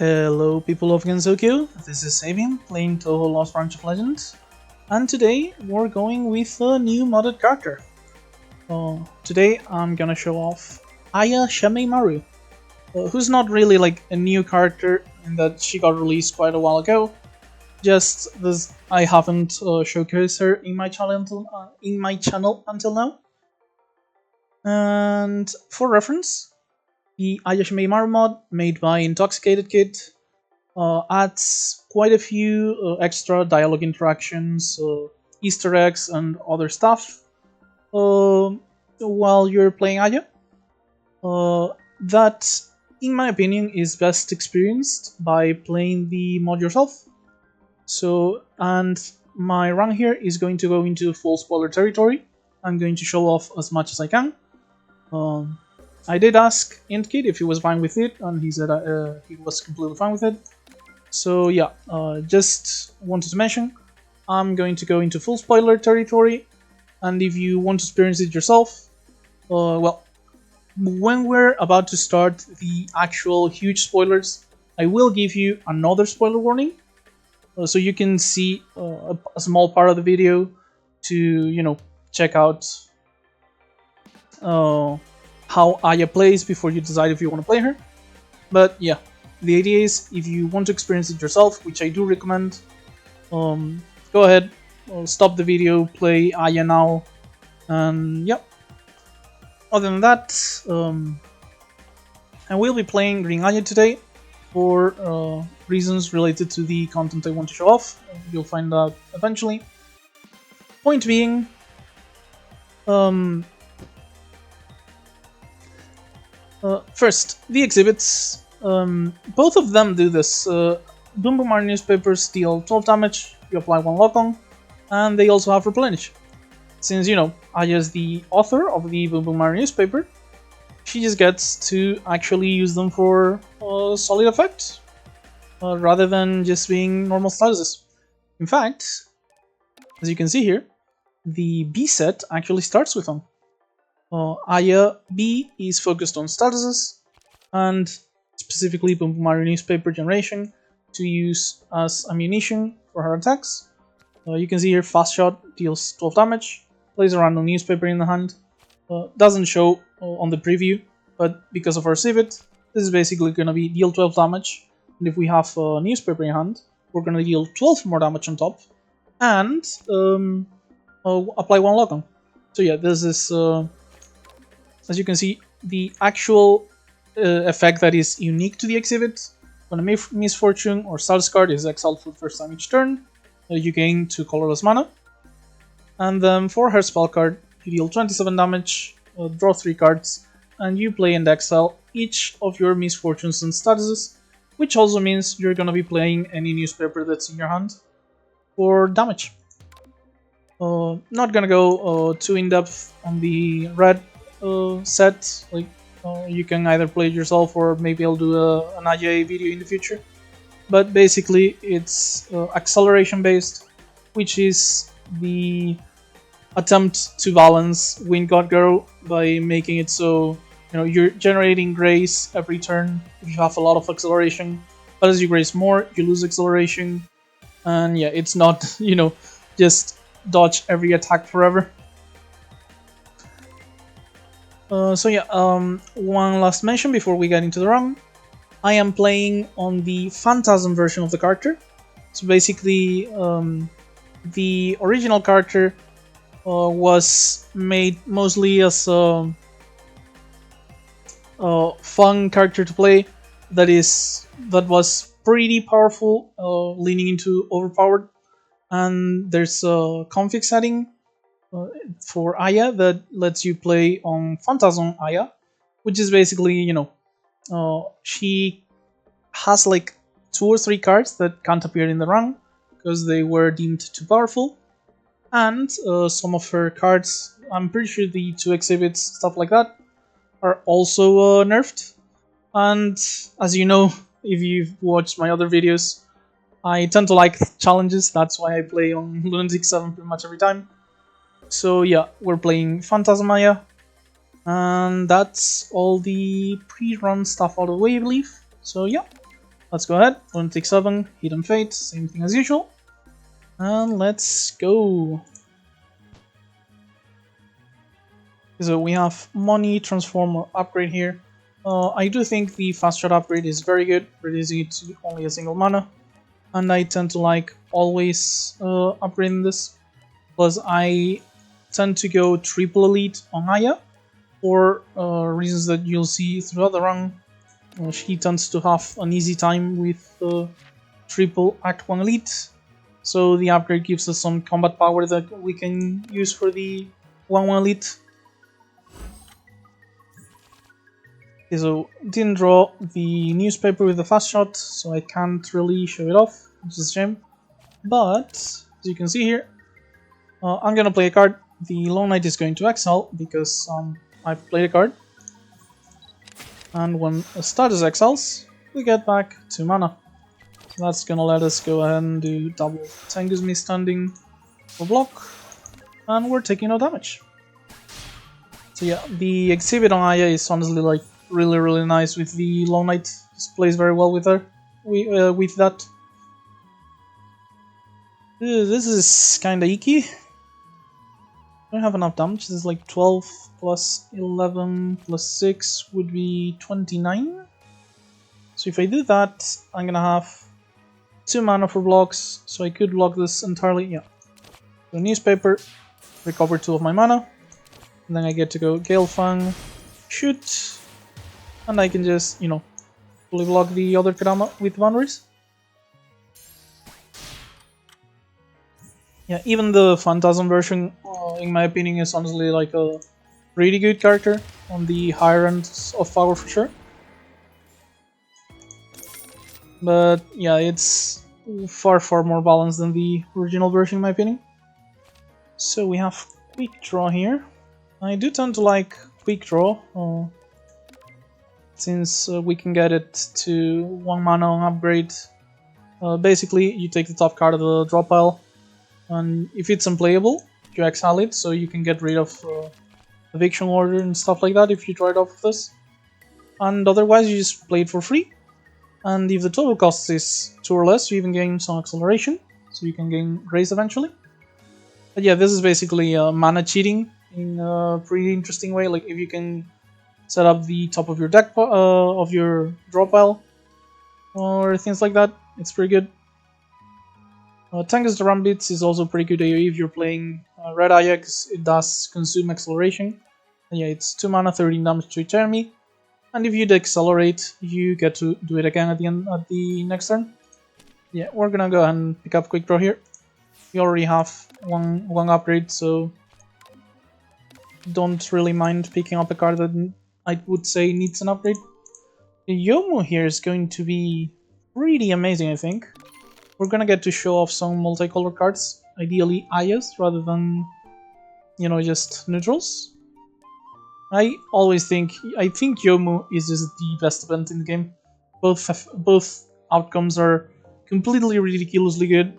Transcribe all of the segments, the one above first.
Hello people of Gensokyo, this is Sabian playing Touhou Lost Branch of Legends, and today we're going with a new modded character. Today I'm gonna show off Aya Shameimaru, who's not really like a new character in that she got released quite a while ago. Just this, I haven't showcased her in my channel until now. And for reference, the Aya Shameimaru mod made by Intoxicated Kid adds quite a few extra dialogue interactions, Easter eggs, and other stuff while you're playing Aya. That, in my opinion, is best experienced by playing the mod yourself. So, and my run here is going to go into full spoiler territory. I'm going to show off as much as I can. I did ask IntKid if he was fine with it, and he said he was completely fine with it. So yeah, just wanted to mention, I'm going to go into full spoiler territory, and if you want to experience it yourself, well, when we're about to start the actual huge spoilers, I will give you another spoiler warning, so you can see a small part of the video to, you know, check out how Aya plays before you decide if you want to play her. But yeah, the idea is, if you want to experience it yourself, which I do recommend, go ahead, stop the video, play Aya now, and yeah. Other than that, I will be playing Green Aya today for reasons related to the content I want to show off. You'll find out eventually. Point being, first, the exhibits. Both of them do this. Boom Boom Are newspapers deal 12 damage, you apply 1 lock-on, and they also have replenish. Since, you know, Aya is the author of the Boom Boom Are newspaper, she just gets to actually use them for solid effect, rather than just being normal statuses. In fact, as you can see here, the B set actually starts with them. Aya B is focused on statuses, and specifically Boom Boom Are newspaper generation to use as ammunition for her attacks. You can see here, fast shot deals 12 damage, plays a random newspaper in the hand. Doesn't show on the preview, but because of our civet, this is basically going to be deal 12 damage, and if we have a newspaper in hand, we're going to deal 12 more damage on top, and apply 1 lock-on. So yeah, this is, as you can see, the actual effect that is unique to the exhibit. When a misfortune or status card is exiled for the first time each turn, you gain 2 colorless mana. And then for her spell card, you deal 27 damage, draw 3 cards, and you play and exile each of your misfortunes and statuses, which also means you're going to be playing any newspaper that's in your hand for damage. Not gonna go too in-depth on the red set. Like, you can either play it yourself, or maybe I'll do an Aya video in the future. But basically, it's acceleration based, which is the attempt to balance Wind God Girl by making it so, you know, you're generating grace every turn if you have a lot of acceleration, but as you grace more, you lose acceleration, and yeah, it's not, you know, just dodge every attack forever. So yeah, one last mention before we get into the run. I am playing on the Phantasm version of the character. So basically, the original character was made mostly as a fun character to play. That was pretty powerful, leaning into overpowered. And there's a config setting for Aya that lets you play on Phantasm Aya, which is basically, you know, she has like 2 or 3 cards that can't appear in the run because they were deemed too powerful, and some of her cards, I'm pretty sure the 2 exhibits, stuff like that, are also nerfed. And as you know, if you've watched my other videos, I tend to like challenges. That's why I play on Lunatic 7 pretty much every time. So yeah, we're playing Phantasm Aya, and that's all the pre-run stuff out of the way, I believe. So yeah, Let's go ahead. Lunatic 7, Hidden Fate, same thing as usual. And let's go. So we have money, transformer, upgrade here. I do think the fast shot upgrade is very good, reducing it to only a single mana. And I tend to like always upgrading this. Plus I tend to go triple elite on Aya for reasons that you'll see throughout the run. She tends to have an easy time with triple Act 1 elite. So the upgrade gives us some combat power that we can use for the 1-1 elite. Okay, so didn't draw the newspaper with the fast shot, so I can't really show it off, which is a shame. But, as you can see here, I'm gonna play a card. The Lone Knight is going to exile, because I've played a card. And when a status exiles, we get back 2 mana. So that's gonna let us go ahead and do double Tengu's Mistanding for block, and we're taking no damage. So yeah, the exhibit on Aya is honestly like really nice with the Lone Knight. Just plays very well with her. With that. This is kinda icky. I don't have enough damage. This is like 12 plus 11 plus 6 would be 29. So if I do that, I'm gonna have 2 mana for blocks, so I could block this entirely. Yeah. So newspaper, recover 2 of my mana, and then I get to go Galefang, shoot, and I can just, you know, fully block the other Kadama with boundaries. Yeah, even the Phantasm version, in my opinion, is honestly like a pretty good character on the higher end of power for sure. But yeah, it's far more balanced than the original version in my opinion. So we have Quick Draw here. I do tend to like Quick Draw, since we can get it to 1 mana on upgrade. Basically, you take the top card of the draw pile, and if it's unplayable, you exile it, so you can get rid of eviction order and stuff like that if you try it off with this. And otherwise, you just play it for free. And if the total cost is 2 or less, you even gain some acceleration, so you can gain raise eventually. But yeah, this is basically mana cheating in a pretty interesting way. Like if you can set up the top of your deck of your draw pile or things like that, it's pretty good. Tangus the Rambits is also pretty good AoE if you're playing Red Ajax. It does consume acceleration. And yeah, it's 2 mana, 13 damage to each enemy. And if you accelerate, you get to do it again at the next turn. Yeah, we're gonna go ahead and pick up Quick Draw here. We already have one upgrade, so don't really mind picking up a card that I would say needs an upgrade. The Yomu here is going to be pretty amazing, I think. We're gonna get to show off some multicolored cards, ideally Ayas rather than, you know, just neutrals. I think Yomu is just the best event in the game. Both outcomes are completely ridiculously good.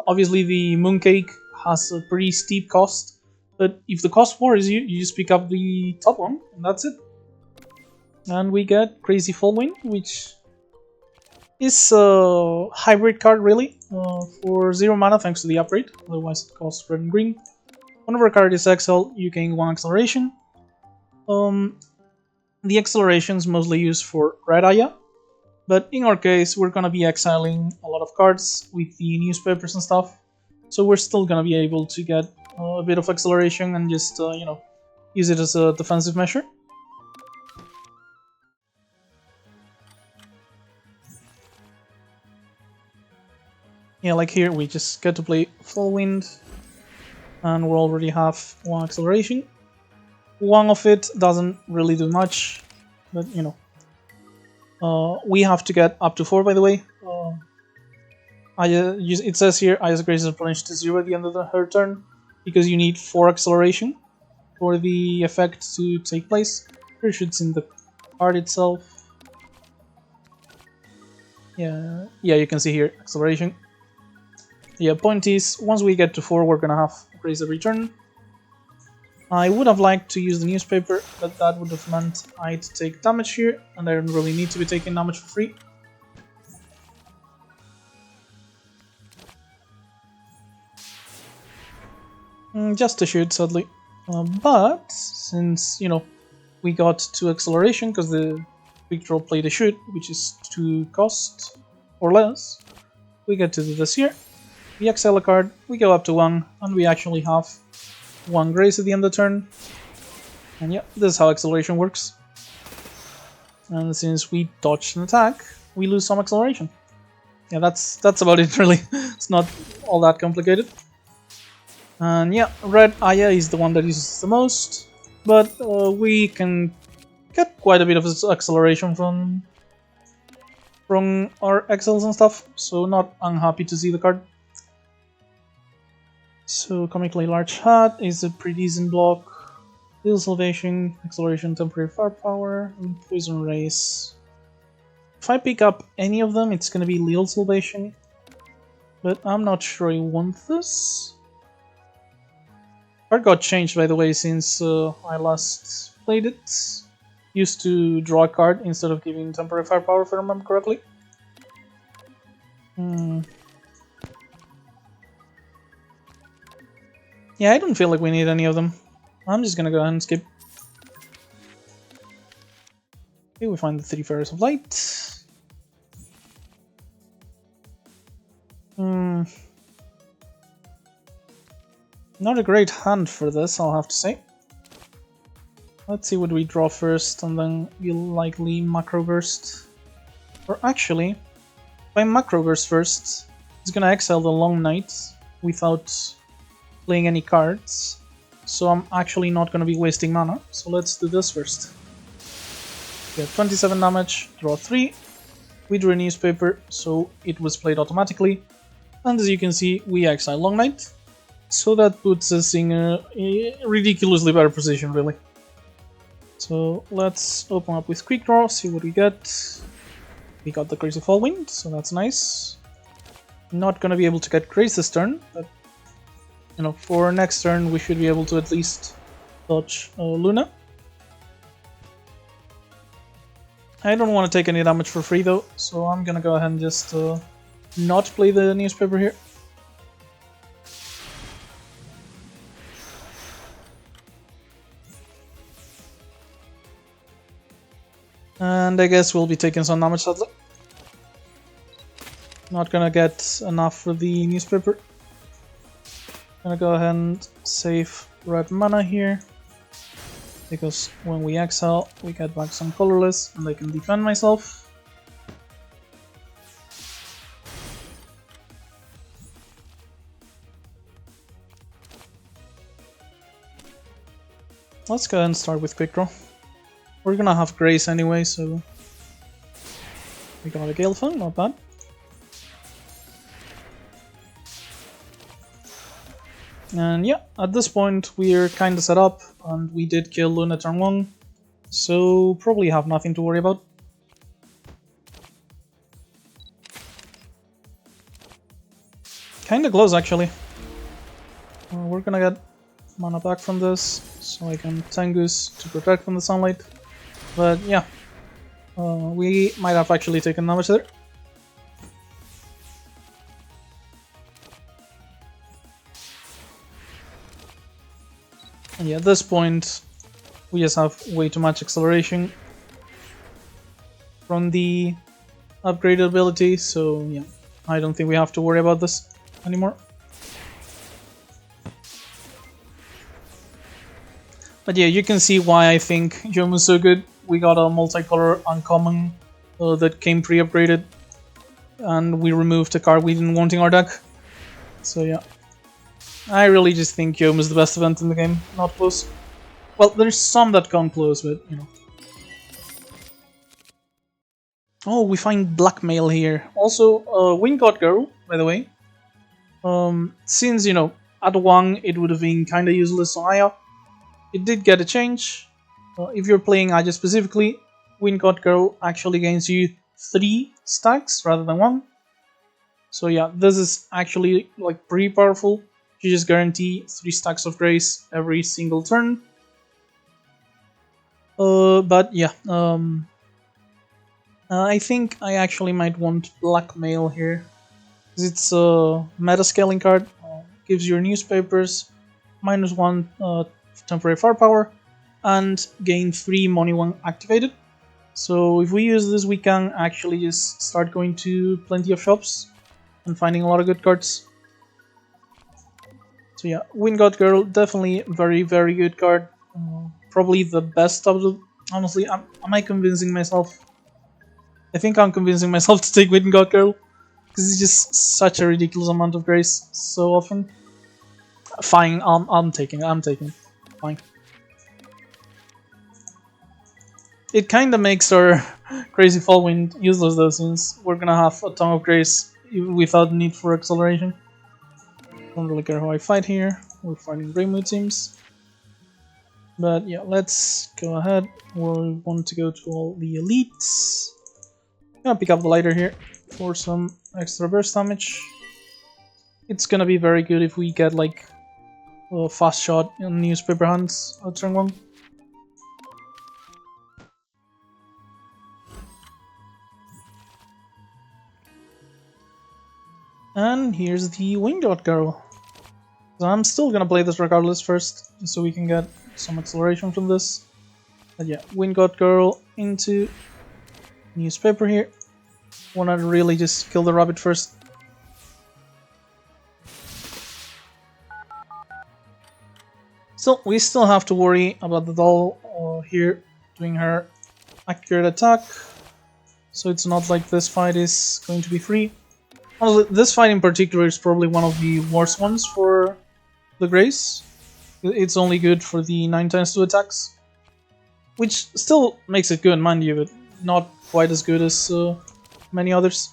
Obviously, the Mooncake has a pretty steep cost, but if the cost worries you, you just pick up the top one, and that's it. And we get Crazy Fallwind, which is a hybrid card, really, for 0 mana thanks to the upgrade. Otherwise, it costs red and green. Whenever a card is exiled, you gain 1 acceleration. The acceleration is mostly used for Red Aya, but in our case, we're gonna be exiling a lot of cards with the newspapers and stuff, so we're still gonna be able to get a bit of acceleration and just, you know, use it as a defensive measure. Yeah, like here, we just get to play Fallwind, and we already have 1 acceleration. One of it doesn't really do much, but you know. We have to get up to 4, by the way. It says here, Aya's Grace is replenished to 0 at the end of her turn, because you need 4 acceleration for the effect to take place. Pretty sure it's in the card itself. Yeah, you can see here, acceleration. Yeah, point is, once we get to 4, we're gonna have Grace every turn. I would have liked to use the newspaper, but that would have meant I'd take damage here, and I don't really need to be taking damage for free. Just to shoot, sadly. But since, you know, we got 2 acceleration because the quick draw played a shoot, which is 2 cost or less, we get to do this here. We exile a card, we go up to 1, and we actually have 1 grace at the end of the turn. And yeah, this is how acceleration works. And since we dodged an attack, we lose some acceleration. Yeah, that's about it really. It's not all that complicated. And yeah, red Aya is the one that uses the most, but we can get quite a bit of acceleration from our exiles and stuff, so not unhappy to see the card. So comically large hat is a pretty decent block. Little salvation, acceleration, temporary firepower, and poison race. If I pick up any of them, it's gonna be little salvation, but I'm not sure I want this. Card got changed, by the way, since I last played it. Used to draw a card instead of giving temporary firepower, if I remember correctly. Yeah, I don't feel like we need any of them. I'm just gonna go ahead and skip. Okay, we find the 3 Fairies of Light. Not a great hand for this, I'll have to say. Let's see what we draw first, and then we'll likely macro burst. Or actually, if I macro burst first, it's gonna exile the Long Night without playing any cards. So I'm actually not gonna be wasting mana, so let's do this first. We have 27 damage, draw 3. We drew a newspaper, so it was played automatically. And as you can see, we exile Long Night. So that puts us in a ridiculously better position, really. So let's open up with Quick Draw, see what we get. We got the Crazy Fall Wind, so that's nice. Not gonna be able to get Grace this turn, but you know, for next turn we should be able to at least dodge Luna. I don't want to take any damage for free though, so I'm gonna go ahead and just not play the newspaper here. And I guess we'll be taking some damage, sadly. Not gonna get enough for the newspaper. Gonna go ahead and save red mana here, because when we exile, we get back some colorless, and I can defend myself. Let's go ahead and start with Quick Draw. We're gonna have Grace anyway, so we got a Gale Fang, not bad. And yeah, at this point we're kinda set up, and we did kill Luna turn 1, so probably have nothing to worry about. Kinda close actually. We're gonna get mana back from this, so I can Tengus to protect from the sunlight. But yeah, we might have actually taken damage there. And yeah, at this point, we just have way too much acceleration from the upgraded ability, so yeah, I don't think we have to worry about this anymore. But yeah, you can see why I think Youm is so good. We got a multicolor uncommon that came pre-upgraded, and we removed a card we didn't want in our deck. So yeah, I really just think Youm is the best event in the game, not close. Well, there's some that come close, but you know. Oh, we find Blackmail here. Also, Wind God Girl, by the way. Since, you know, at 1 it would have been kinda useless on Aya, it did get a change. If you're playing Aya specifically, Wind God Girl actually gains you 3 stacks rather than 1. So yeah, this is actually like pretty powerful. You just guarantee 3 stacks of grace every single turn. But yeah, I think I actually might want Blackmail here, because it's a meta scaling card. Gives your newspapers, -1 temporary firepower, and gain 3 money when activated. So if we use this, we can actually just start going to plenty of shops and finding a lot of good cards. So yeah, Wind God Girl, definitely very, very good card. Probably the best of the... Honestly, am I convincing myself? I think I'm convincing myself to take Wind God Girl, because it's just such a ridiculous amount of grace so often. Fine, I'm taking it. Fine. It kinda makes our Crazy Fall Wind useless though, since we're gonna have a ton of grace without need for acceleration. Don't really care how I fight here. We're fighting Rainbow, it seems. But yeah, let's go ahead. We want to go to all the elites. Gonna pick up the lighter here for some extra burst damage. It's gonna be very good if we get like a fast shot in newspaper hands at turn 1. And here's the Wind God Girl. So I'm still gonna play this regardless first, just so we can get some acceleration from this. But yeah, Wind God Girl into newspaper here. Wanna really just kill the rabbit first. So we still have to worry about the doll here doing her accurate attack. So it's not like this fight is going to be free. Honestly, this fight in particular is probably one of the worst ones for the Grace. It's only good for the 9x2 attacks, which still makes it good, mind you, but not quite as good as many others.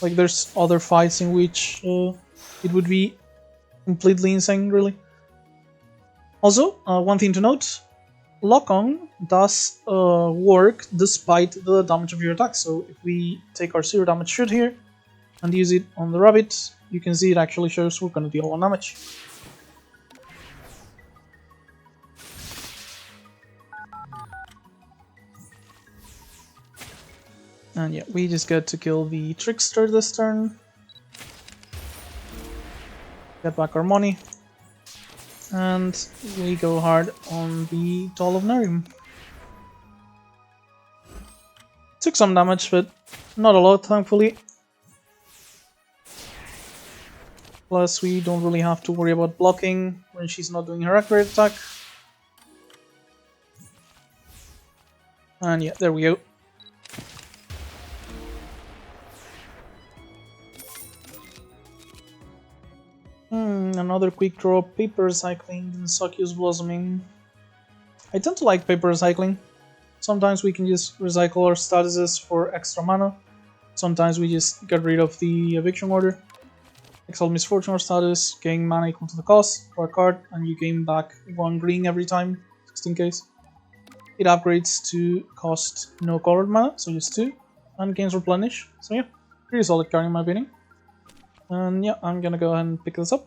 Like, there's other fights in which it would be completely insane, really. Also, one thing to note, lock-on does work despite the damage of your attack. So if we take our 0 damage shoot here and use it on the rabbit, you can see it actually shows we're going to deal 1 damage. And yeah, we just get to kill the trickster this turn. Get back our money. And we go hard on the Doll of Narium. Took some damage, but not a lot, thankfully. Plus, we don't really have to worry about blocking when she's not doing her accurate attack. And yeah, there we go. Another quick draw, paper recycling, Gensokyo's blossoming. I tend to like paper recycling. Sometimes we can just recycle our statuses for extra mana. Sometimes we just get rid of the eviction order. Exalt Misfortune or status, gain mana equal to the cost for a card, and you gain back 1 green every time, just in case. It upgrades to cost no colored mana, so just 2, and gains replenish. So yeah, pretty solid card in my opinion. And yeah, I'm gonna go ahead and pick this up.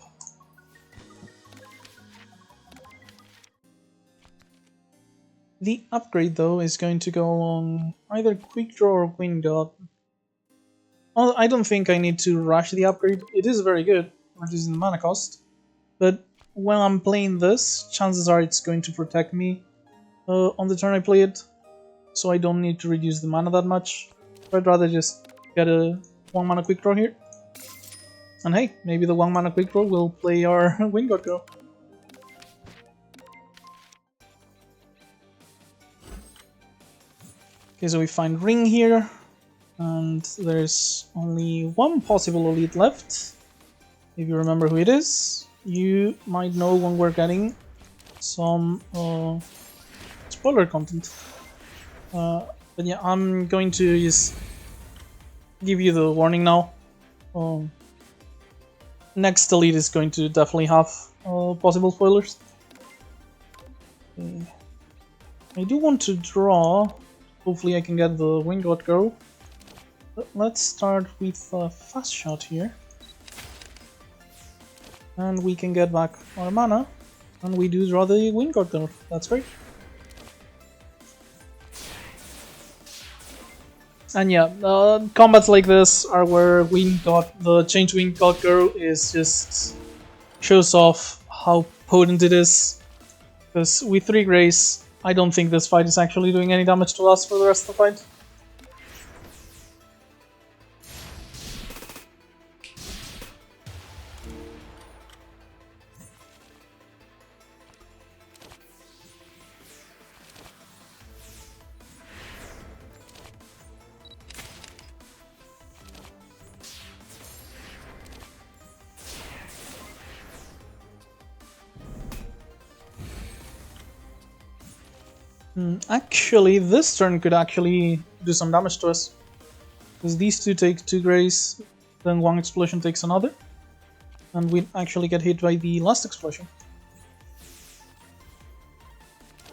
The upgrade though is going to go along either Quick Draw or Wind God. I don't think I need to rush the upgrade. It is very good, reducing the mana cost. But when I'm playing this, chances are it's going to protect me on the turn I play it. So I don't need to reduce the mana that much. I'd rather just get a 1 mana Quick Draw here. And hey, maybe the 1 mana Quick Draw will play our Wind God Girl. Okay, so we find Ring here, and there's only 1 possible elite left. If you remember who it is, you might know when we're getting some spoiler content. But yeah, I'm going to just give you the warning now. Next elite is going to definitely have possible spoilers. Okay. I do want to draw. Hopefully I can get the Wind God Girl. But let's start with a fast shot here. And we can get back our mana. And we do draw the Wind God Girl. That's great. And yeah, combats like this are where the Change Wing God Girl is just shows off how potent it is. Because with 3 Grace, I don't think this fight is actually doing any damage to us for the rest of the fight. Actually, this turn could actually do some damage to us. Because these two take 2 Grace, then 1 explosion takes another. And we actually get hit by the last explosion.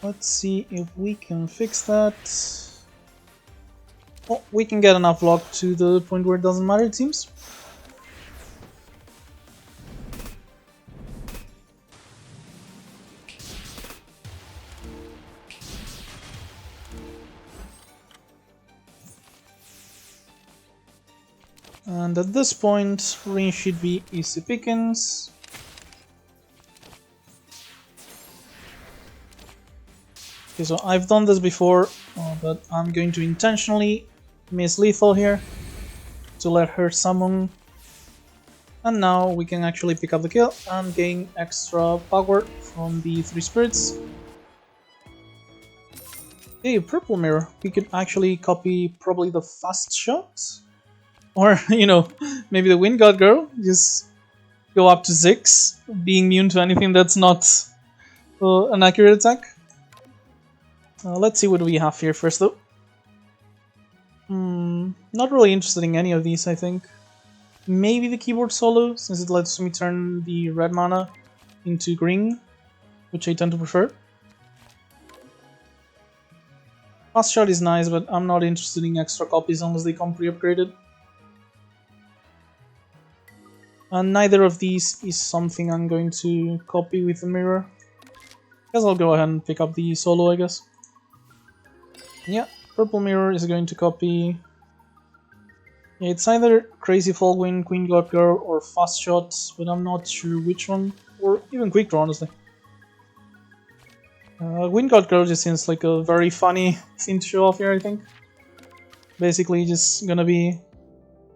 Let's see if we can fix that. Oh, we can get enough block to the point where it doesn't matter, it seems. And at this point, range should be easy pickings. Okay, so I've done this before, but I'm going to intentionally miss lethal here to let her summon. And now we can actually pick up the kill and gain extra power from the 3 spirits. Hey, purple mirror. We could actually copy probably the fast shot. Or, you know, maybe the Wind God Girl, just go up to 6, being immune to anything that's not an accurate attack. Let's see what we have here first, though. Not really interested in any of these, I think. Maybe the keyboard solo, since it lets me turn the red mana into green, which I tend to prefer. Fast shot is nice, but I'm not interested in extra copies unless they come pre-upgraded. And neither of these is something I'm going to copy with the mirror. Guess I'll go ahead and pick up the solo, I guess. Yeah, purple mirror is going to copy. Yeah, it's either Crazy Fallwind, Queen God Girl, or Fast Shot, but I'm not sure which one, or even Quick Draw, honestly. Wind God Girl just seems like a very funny thing to show off here, I think. Basically, just gonna be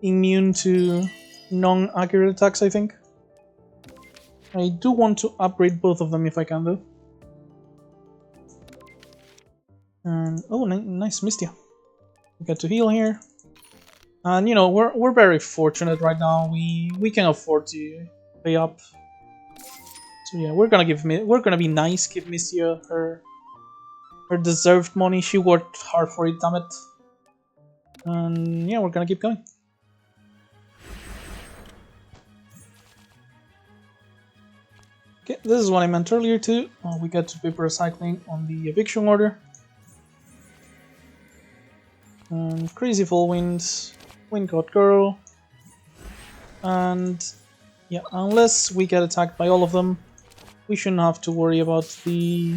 immune to non-accurate attacks, I think. I do want to upgrade both of them if I can, though. And oh, nice Mistia. We get to heal here, and you know we're very fortunate right now. We can afford to pay up. So yeah, we're gonna be nice. Give Mistia her deserved money. She worked hard for it, damn it. And yeah, we're gonna keep going. Okay, this is what I meant earlier too. We get to paper recycling on the eviction order. Crazy Fallwind, Wind God Girl, and yeah, unless we get attacked by all of them, we shouldn't have to worry about the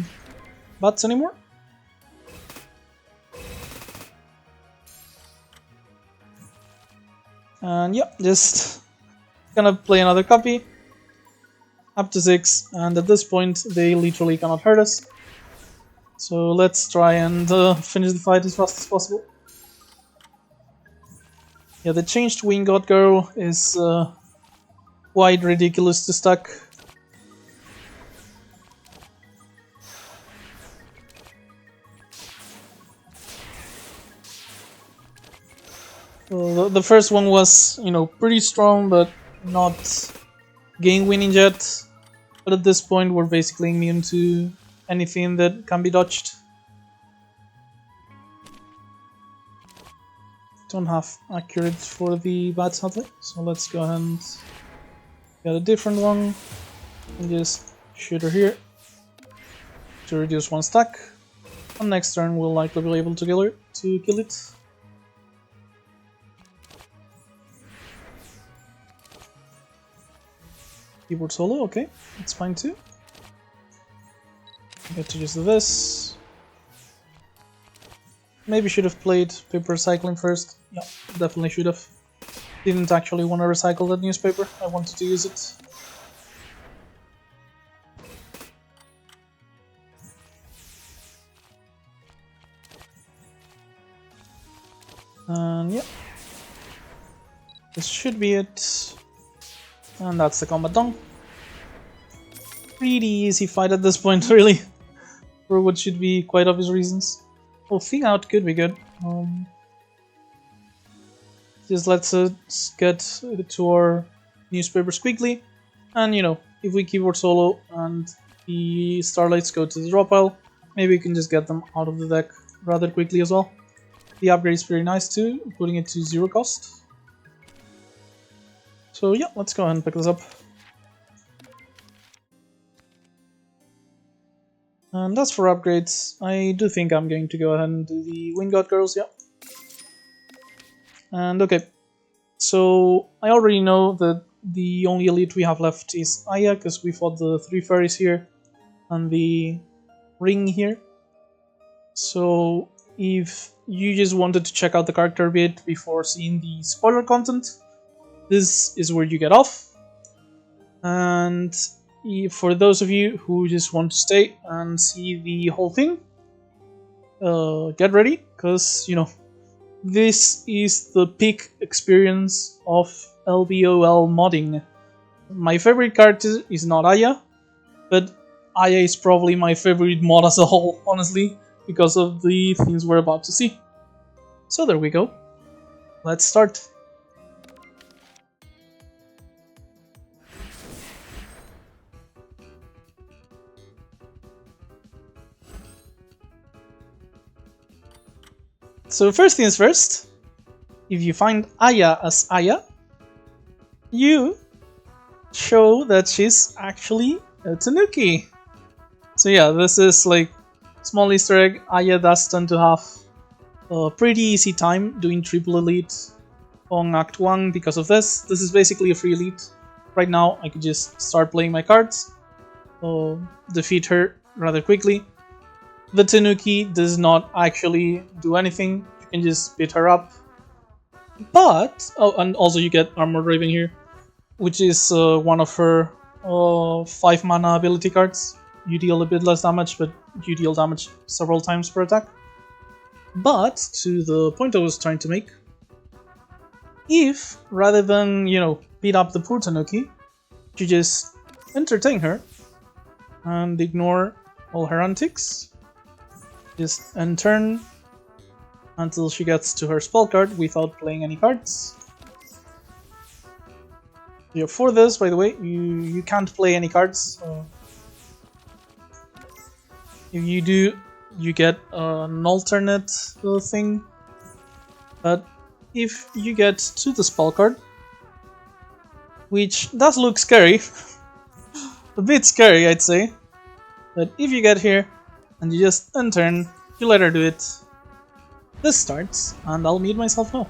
bats anymore. And yeah, just gonna play another copy up to 6, and at this point they literally cannot hurt us. So let's try and finish the fight as fast as possible. Yeah, the changed Wing God Girl is quite ridiculous to stack. Well, the first one was, you know, pretty strong, but not game winning yet. But at this point, we're basically immune to anything that can be dodged. Don't have accurate for the bats, sadly, so let's go ahead and get a different one and just shoot her here to reduce 1 stack. And next turn we'll likely be able to kill it. Keyboard solo, okay, that's fine too. Get to just do this. Maybe should have played paper recycling first. Yeah, definitely should have. Didn't actually want to recycle that newspaper, I wanted to use it. And yeah. This should be it. And that's the combat done. Pretty easy fight at this point, really. For what should be quite obvious reasons. Oh, thing out could be good. Just let's get to our newspapers quickly. And you know, if we keyboard solo and the starlights go to the draw pile, maybe we can just get them out of the deck rather quickly as well. The upgrade is pretty nice too, putting it to 0 cost. So yeah, let's go ahead and pick this up. And as for upgrades, I do think I'm going to go ahead and do the Wind God Girls, yeah. And okay, so I already know that the only elite we have left is Aya, because we fought the 3 fairies here and the ring here. So if you just wanted to check out the character a bit before seeing the spoiler content, this is where you get off. And for those of you who just want to stay and see the whole thing, get ready, because you know, this is the peak experience of LBOL modding. My favorite character is not Aya, but Aya is probably my favorite mod as a whole, honestly, because of the things we're about to see. So there we go. Let's start. So first things first, if you find Aya as Aya, you show that she's actually a Tanuki. So yeah, this is like small Easter egg. Aya does tend to have a pretty easy time doing triple elite on Act 1 because of this. This is basically a free elite. Right now I could just start playing my cards, defeat her rather quickly. The Tanuki does not actually do anything, you can just beat her up. But, oh, and also you get Armored Raven here, which is one of her 5 mana ability cards. You deal a bit less damage, but you deal damage several times per attack. But, to the point I was trying to make, if, rather than, you know, beat up the poor Tanuki, you just entertain her and ignore all her antics, just end turn until she gets to her spell card without playing any cards. Yeah, for this, by the way, you can't play any cards. If you do, you get an alternate thing. But if you get to the spell card, which does look scary, a bit scary I'd say, but if you get here and you just end turn, you let her do it, this starts, and I'll mute myself now.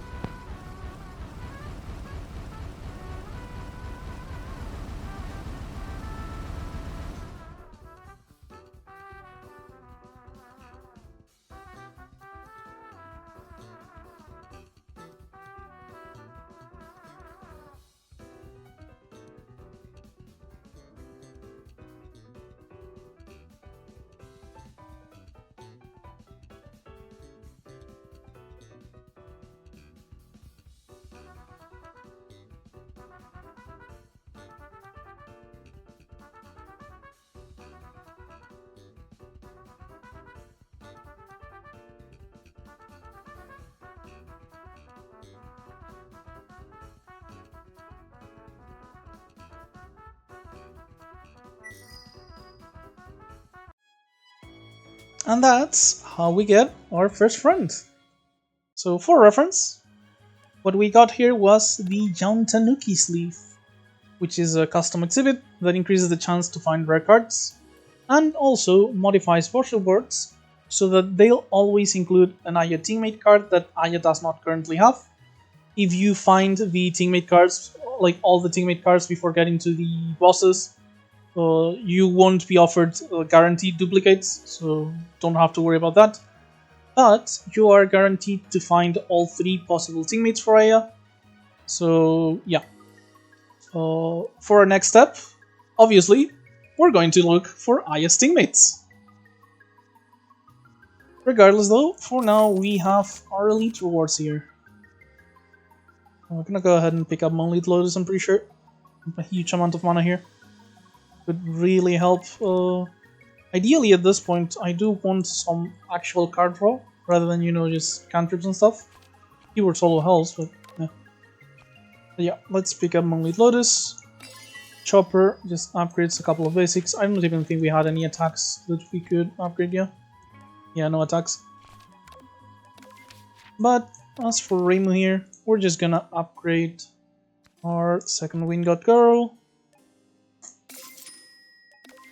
And that's how we get our first friend. So for reference, what we got here was the Young Tanuki sleeve, which is a custom exhibit that increases the chance to find rare cards, and also modifies virtual boards so that they'll always include an Aya teammate card that Aya does not currently have. If you find the teammate cards, like all the teammate cards before getting to the bosses, you won't be offered guaranteed duplicates, so don't have to worry about that. but you are guaranteed to find all 3 possible teammates for Aya. So yeah. For our next step, obviously, we're going to look for Aya's teammates. Regardless though, for now we have our elite rewards here. I'm gonna go ahead and pick up Moonlit Lotus, I'm pretty sure. A huge amount of mana here. Could really help. Ideally at this point, I do want some actual card draw, rather than, you know, just cantrips and stuff. Keyword solo helps, but yeah. But yeah, let's pick up Moonlit Lotus. Chopper just upgrades a couple of basics. I don't even think we had any attacks that we could upgrade, yeah. Yeah, no attacks. But as for Reimu here, we're just gonna upgrade our second Wind God Girl.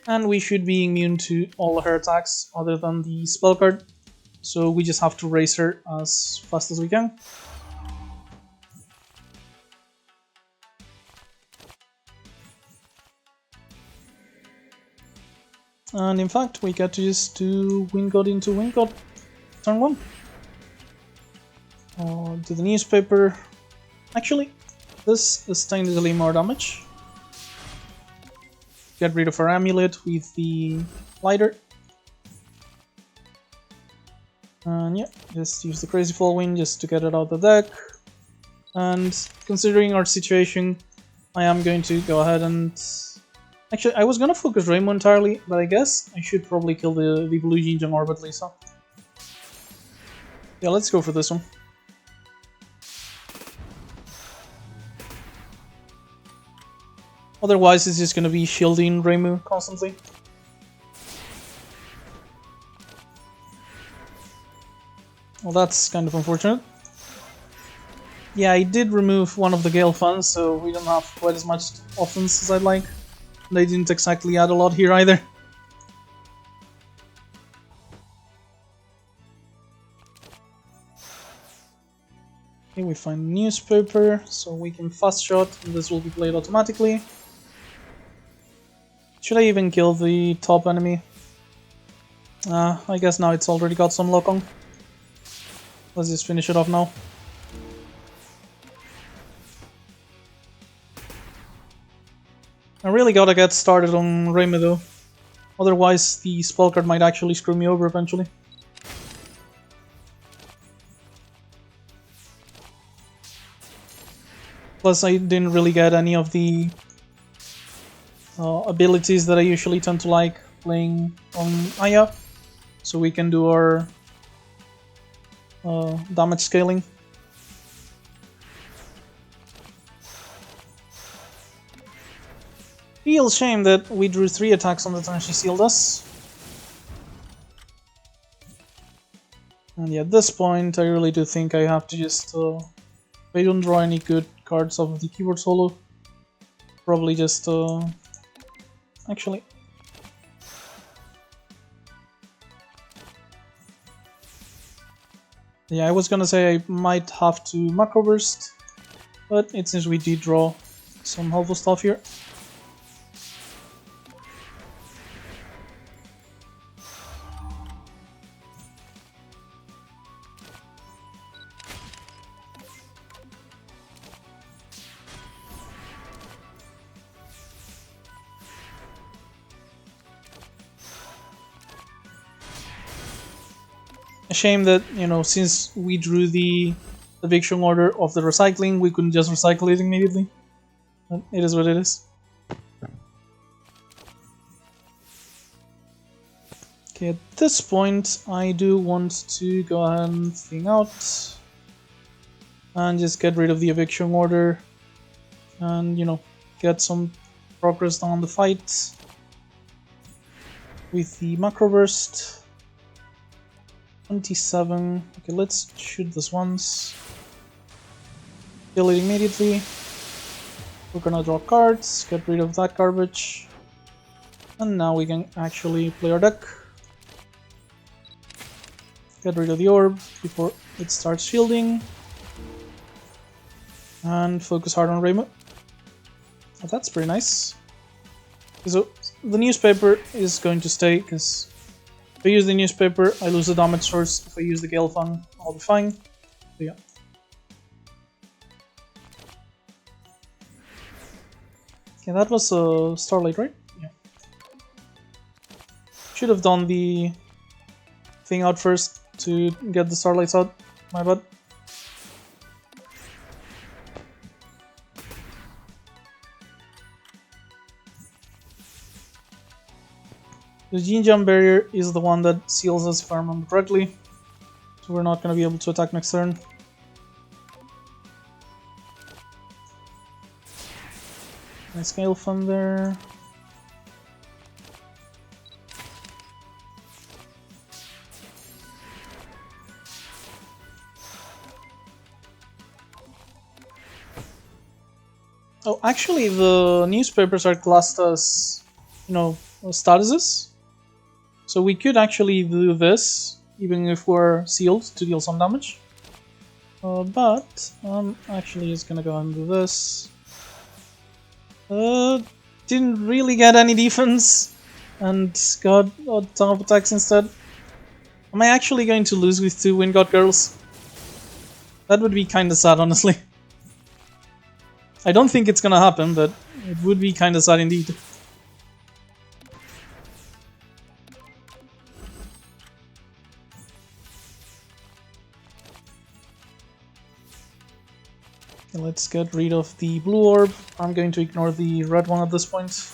And we should be immune to all her attacks other than the spell card. So we just have to raise her as fast as we can. And in fact, we get to just do Wind God into Wind God turn 1. To the newspaper. Actually, this is technically more damage. Get rid of our amulet with the lighter. And yeah, just use the Crazy Fall Wind just to get it out of the deck. And considering our situation, I am going to go ahead and... Actually, I was gonna focus Rainbow entirely, but I guess I should probably kill the Blue Jinjang Orbit Lisa. Yeah, let's go for this one. Otherwise, it's just gonna be shielding Reimu constantly. Well, that's kind of unfortunate. Yeah, I did remove one of the Gale funds, so we don't have quite as much offense as I'd like. They didn't exactly add a lot here either. Okay, we find newspaper, so we can fast shot, and this will be played automatically. Should I even kill the top enemy? I guess now it's already got some lock on. Let's just finish it off now. I really gotta get started on Reimu though. Otherwise the spell card might actually screw me over eventually. Plus I didn't really get any of the abilities that I usually tend to like playing on Aya. So we can do our damage scaling. Real shame that we drew 3 attacks on the turn she sealed us. And yeah, at this point I really do think I have to just... if I don't draw any good cards off of the keyboard solo, probably just... actually... Yeah, I was gonna say I might have to Macro Burst, but it seems we did draw some helpful stuff here. A shame that, you know, since we drew the eviction order of the recycling, we couldn't just recycle it immediately. But it is what it is. Okay, at this point, I do want to go ahead and thing out and just get rid of the eviction order and, you know, get some progress on the fight with the macro burst. 27. Okay, let's shoot this once. Kill it immediately. We're gonna draw cards, get rid of that garbage. And now we can actually play our deck. Get rid of the orb before it starts shielding. And focus hard on Reimu. Oh, that's pretty nice. So the newspaper is going to stay because If I use the newspaper, I lose the damage source. If I use the Gale Fang, I'll be fine. So yeah. Okay, that was Starlight, right? Yeah. Should have done the thing out first to get the Starlights out. My bad. The Gene Jump barrier is the one that seals us if I remember correctly. So we're not going to be able to attack next turn. Nice Gale Fang there. Oh, actually, the newspapers are classed as, you know, statuses. So we could actually do this, even if we're sealed, to deal some damage. But I'm actually just gonna go ahead and do this. Didn't really get any defense, and got a ton of attacks instead. Am I actually going to lose with 2 Wind God Girls? That would be kinda sad, honestly. I don't think it's gonna happen, but it would be kinda sad indeed. Okay, let's get rid of the blue orb. I'm going to ignore the red one at this point.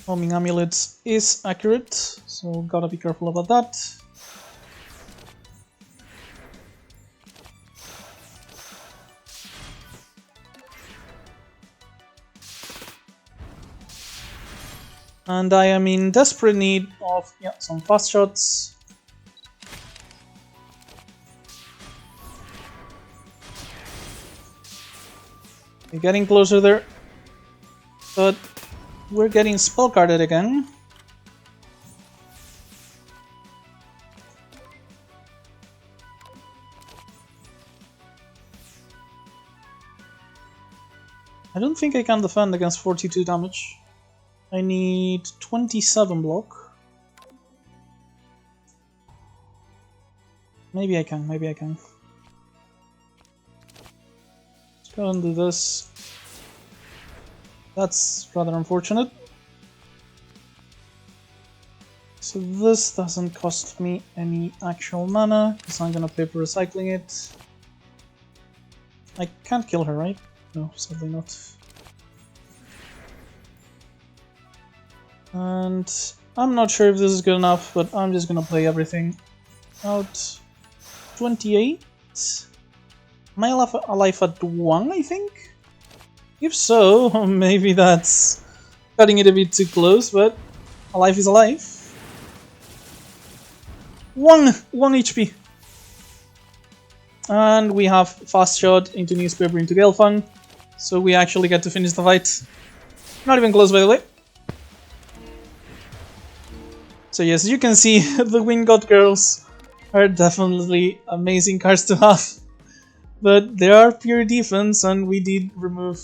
Homing amulets is accurate, so gotta be careful about that. And I am in desperate need of some fast shots. We're getting closer there, but we're getting spell carded again. I don't think I can defend against 42 damage. I need 27 block. Maybe I can, maybe I can. Let's go and do this. That's rather unfortunate. So this doesn't cost me any actual mana, because I'm gonna paper recycling it. I can't kill her, right? No, sadly not. And I'm not sure if this is good enough, but I'm just gonna play everything out. 28? Am I alive at 1, I think? If so, maybe that's cutting it a bit too close, but alive is alive. 1 HP. And we have fast shot into newspaper into Gale Fang, so we actually get to finish the fight. Not even close, by the way. So yes, you can see the Wind God Girls are definitely amazing cards to have, but they are pure defense, and we did remove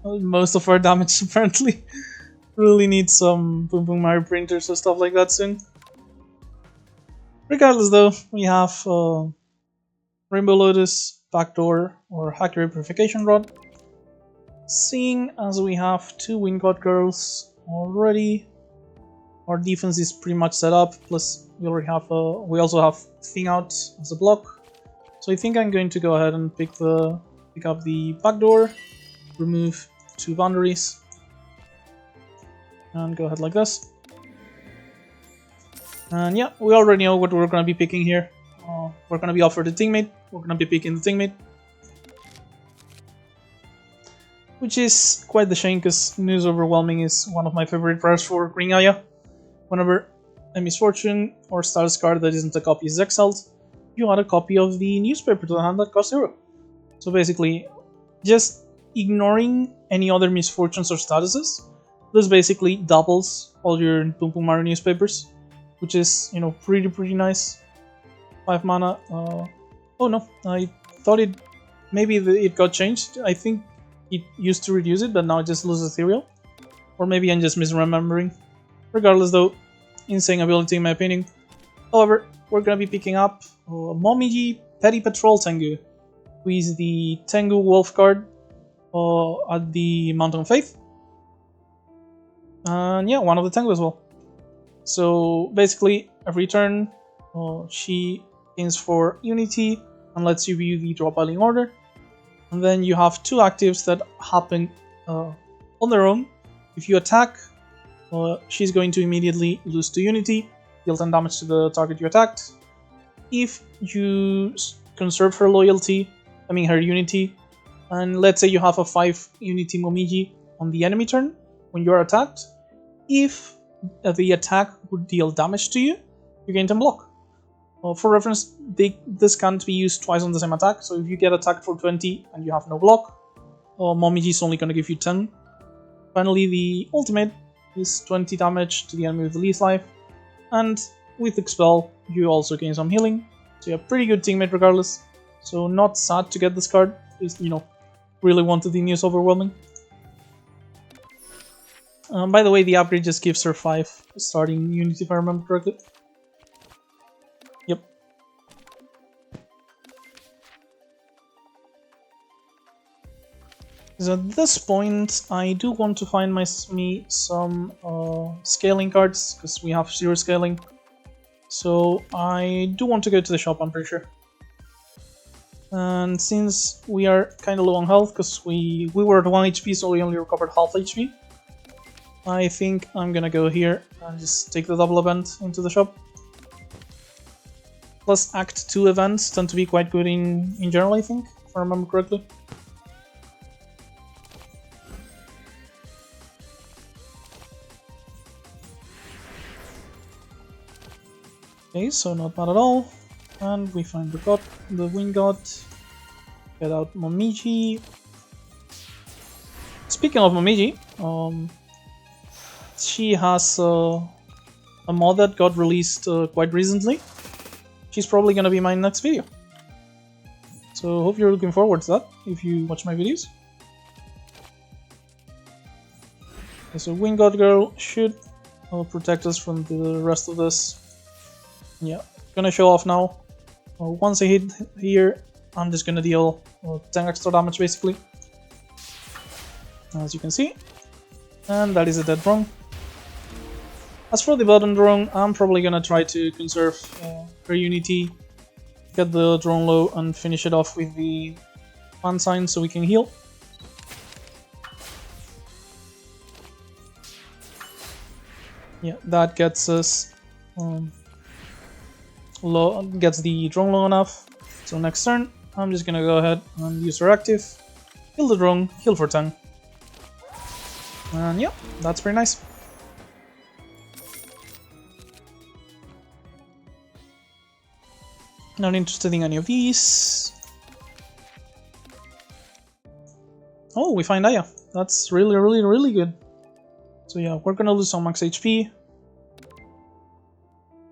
most of our damage apparently. Really need some Boom Boom Mario printers or stuff like that soon. Regardless though, we have Rainbow Lotus, Backdoor, or Hacker Purification Rod. Seeing as we have 2 Wind God Girls already, our defense is pretty much set up, plus we already have we also have Thing Out as a block. So I think I'm going to go ahead and pick up the Backdoor, remove 2 boundaries, and go ahead like this. And yeah, we already know what we're going to be picking here. We're going to be offered the Teammate, we're going to be picking the Teammate. Which is quite the shame, because News Overwhelming is one of my favorite prayers for Green Aya. Whenever a misfortune or status card that isn't a copy is exiled, you add a copy of the newspaper to the hand that costs 0. So basically, just ignoring any other misfortunes or statuses, this basically doubles all your Boom Boom Mario newspapers, which is, you know, pretty nice. 5 mana. Oh no, I thought it got changed. I think it used to reduce it, but now it just loses ethereal. Or maybe I'm just misremembering. Regardless though, insane ability in my opinion. However, we're gonna be picking up Momiji Petty Patrol Tengu, who is the Tengu Wolf card at the Mountain of Faith. And yeah, one of the Tengu as well. So basically, every turn, she gains 4 Unity and lets you view the drop piling order. And then you have 2 actives that happen on their own. If you attack, she's going to immediately lose 2 Unity, deal 10 damage to the target you attacked. If you conserve her loyalty, her Unity, and let's say you have a 5 Unity Momiji on the enemy turn when you are attacked, if the attack would deal damage to you, you gain 10 block. For reference, this can't be used twice on the same attack, so if you get attacked for 20 and you have no block, Momiji is only going to give you 10. Finally, the ultimate is 20 damage to the enemy with the least life, and with Expel, you also gain some healing, so you're a pretty good teammate regardless. So not sad to get this card, just, really wanted the news overwhelming. By the way, the upgrade just gives her 5 starting Unity if I remember correctly. Yep. So at this point, I do want to find me some scaling cards, because we have 0 scaling. So I do want to go to the shop, I'm pretty sure. And since we are kind of low on health, because we were at 1 HP, so we only recovered half HP, I think I'm gonna go here and just take the double event into the shop. Plus Act 2 events tend to be quite good in general, I think, if I remember correctly. Okay, so not bad at all. And we find the Wind God. Get out Momiji. Speaking of Momiji, she has a mod that got released quite recently. She's probably gonna be my next video. So hope you're looking forward to that if you watch my videos. Okay, so Wind God Girl should protect us from the rest of this. Yeah, gonna show off now. Once I hit here, I'm just gonna deal 10 extra damage basically, as you can see. And that is a dead drone. As for the bottom drone, I'm probably gonna try to conserve her Unity, get the drone low, and finish it off with the fan sign so we can heal. Yeah, that gets us low, gets the drone low enough. So next turn, I'm just gonna go ahead and use her active, heal the drone, heal for 10. And yeah, that's pretty nice. Not interested in any of these. Oh, we find Aya. That's really good. So yeah, we're gonna lose some max HP.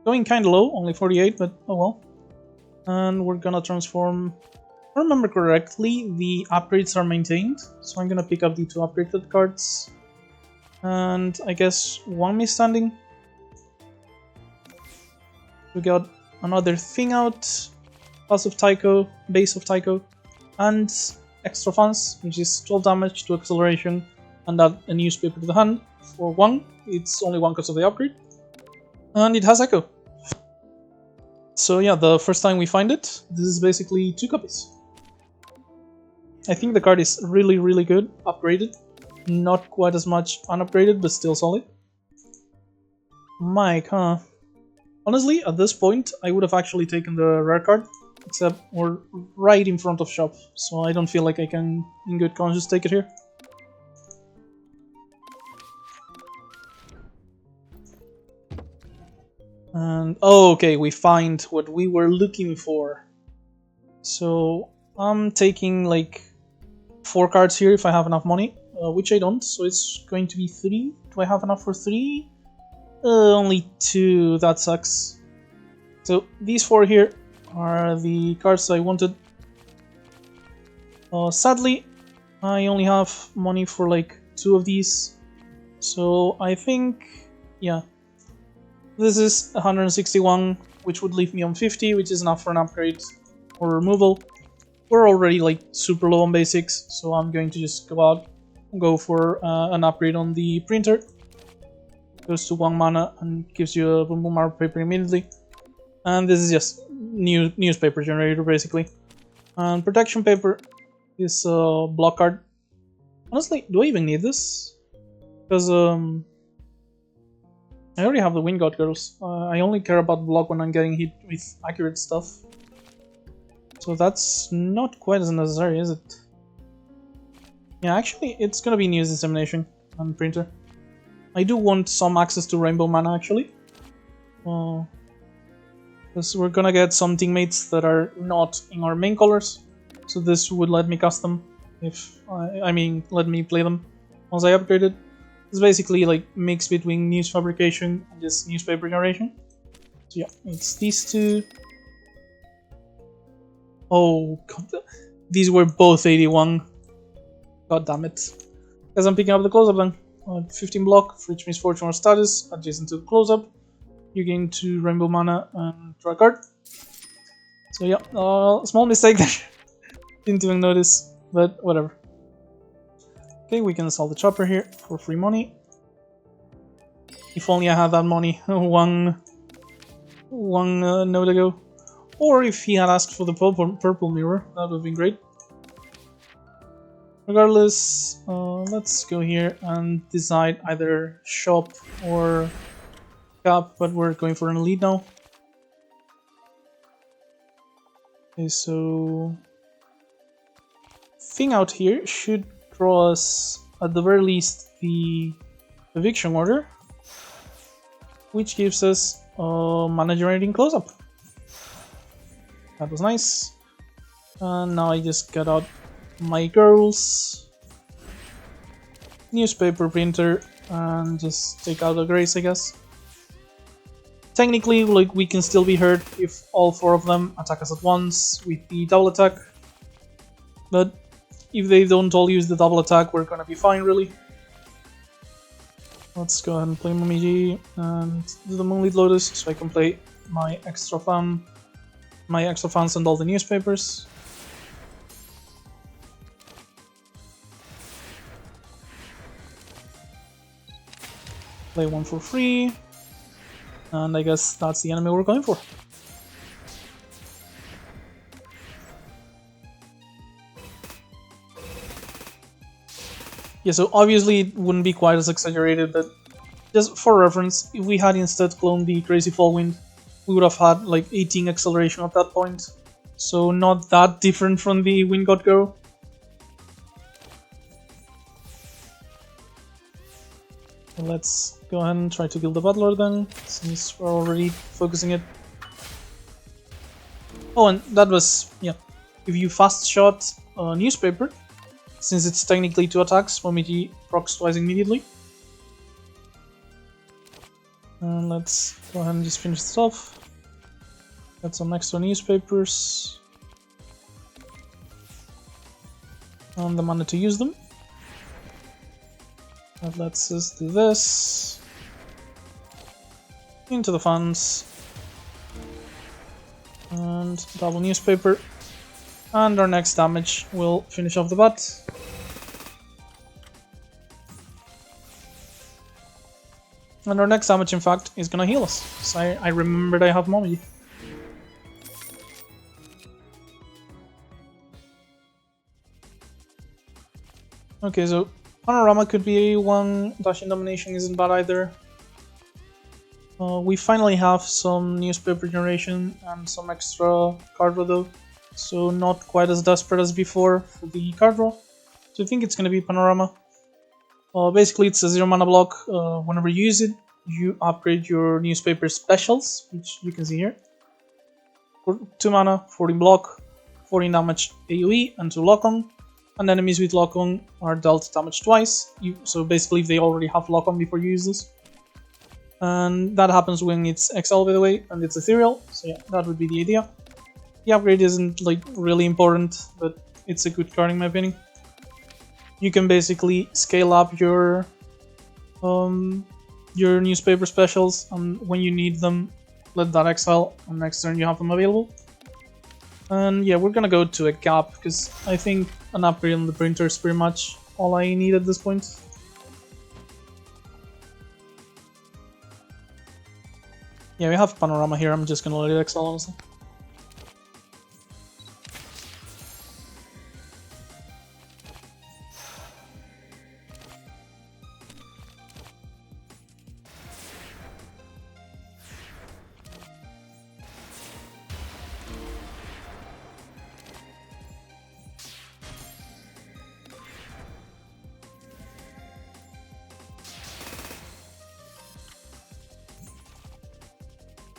Going kinda low, only 48, but oh well. And we're gonna transform. If I remember correctly, the upgrades are maintained, so I'm gonna pick up the 2 upgraded cards. And I guess 1 misstanding. We got another thing out, Pass of Taiko, Base of Taiko, and extra fans, which is 12 damage to acceleration, and add a newspaper to the hand for 1. It's only 1 because of the upgrade. And it has Echo. So yeah, the first time we find it, this is basically 2 copies. I think the card is really good, upgraded. Not quite as much unupgraded, but still solid. Mike, huh? Honestly, at this point, I would have actually taken the rare card, except we're right in front of shop, so I don't feel like I can, in good conscience, take it here. And oh, okay, we find what we were looking for. So I'm taking like 4 cards here if I have enough money, which I don't, so it's going to be 3. Do I have enough for 3? Only 2, that sucks. So these 4 here, are the cards I wanted. Sadly, I only have money for like 2 of these, so I think, yeah, this is 161, which would leave me on 50, which is enough for an upgrade or removal. We're already like super low on basics, so I'm going to just go for an upgrade on the printer. Goes to 1 mana and gives you a boom boom marble paper immediately. And this is just newspaper generator basically. And protection paper is a block card. Honestly, do I even need this? Because I already have the Wind God Girls. I only care about block when I'm getting hit with accurate stuff. So that's not quite as necessary, is it? Yeah, actually, it's gonna be News Dissemination on printer. I do want some access to Rainbow Mana, actually. Because we're gonna get some teammates that are not in our main colors. So this would let me custom, I mean, let me play them once I upgraded. It's basically like mix between news fabrication and just newspaper generation. So yeah, it's these two. Oh god, these were both 81. God damn it. As I'm picking up the close-up then. 15 block, which means fortune or status, adjacent to the close-up. You gain 2 rainbow mana and draw a card. So yeah, small mistake there. Didn't even notice, but whatever. Okay, we can sell the chopper here for free money. If only I had that money one note ago. Or if he had asked for the purple mirror, that would have been great. Regardless, let's go here and decide either shop or cap, but we're going for an elite now. Okay, so thing out here should draw us at the very least the eviction order, which gives us mana generating close-up. That was nice. And now I just get out my girls, newspaper printer, and just take out a grace, I guess. Technically, like, we can still be hurt if all 4 of them attack us at once with the double attack, but if they don't all use the double attack, we're gonna be fine, really. Let's go ahead and play Momiji and do the Moonlit Lotus so I can play my extra fans and all the newspapers. Play 1 for free, and I guess that's the enemy we're going for. Yeah, so obviously it wouldn't be quite as exaggerated, but just for reference, if we had instead cloned the Crazy Fall Wind, we would have had like 18 acceleration at that point. So not that different from the Wind God Girl. Let's go ahead and try to kill the Butler then, since we're already focusing it. Oh, and that was, yeah, if you fast shot a newspaper, since it's technically 2 attacks, Momiji procs twice immediately. And let's go ahead and just finish this off. Get some extra newspapers. And the mana to use them. That lets us do this. Into the funds. And double newspaper. And our next damage will finish off the bat. And our next damage, in fact, is gonna heal us. So I remembered I have Momiji. Okay, so Panorama could be one, Dashing Domination isn't bad either. We finally have some newspaper generation and some extra card draw though, so not quite as desperate as before for the card draw. So I think it's going to be Panorama. Basically it's a 0 mana block. Whenever you use it, you upgrade your newspaper specials, which you can see here. For 2 mana, 14 block, 14 damage AoE and 2 lock-on. And enemies with lock-on are dealt damage twice, so basically if they already have lock-on before you use this. And that happens when it's XL, by the way, and it's ethereal, so yeah, that would be the idea. The upgrade isn't like really important, but it's a good card in my opinion. You can basically scale up your newspaper specials, and when you need them, let that exile, and next turn you have them available. And yeah, we're gonna go to a gap, because I think an upgrade on the printer is pretty much all I need at this point. Yeah, we have panorama here, I'm just gonna let it exile, honestly.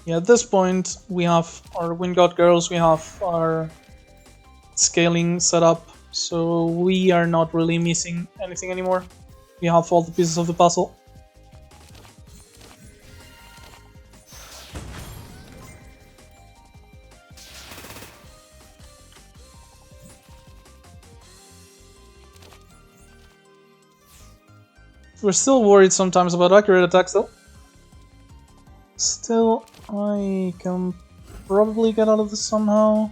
Yeah, at this point we have our Wind God Girls, we have our scaling set up, so we are not really missing anything anymore. We have all the pieces of the puzzle. We're still worried sometimes about accurate attacks though. Still, I can probably get out of this somehow.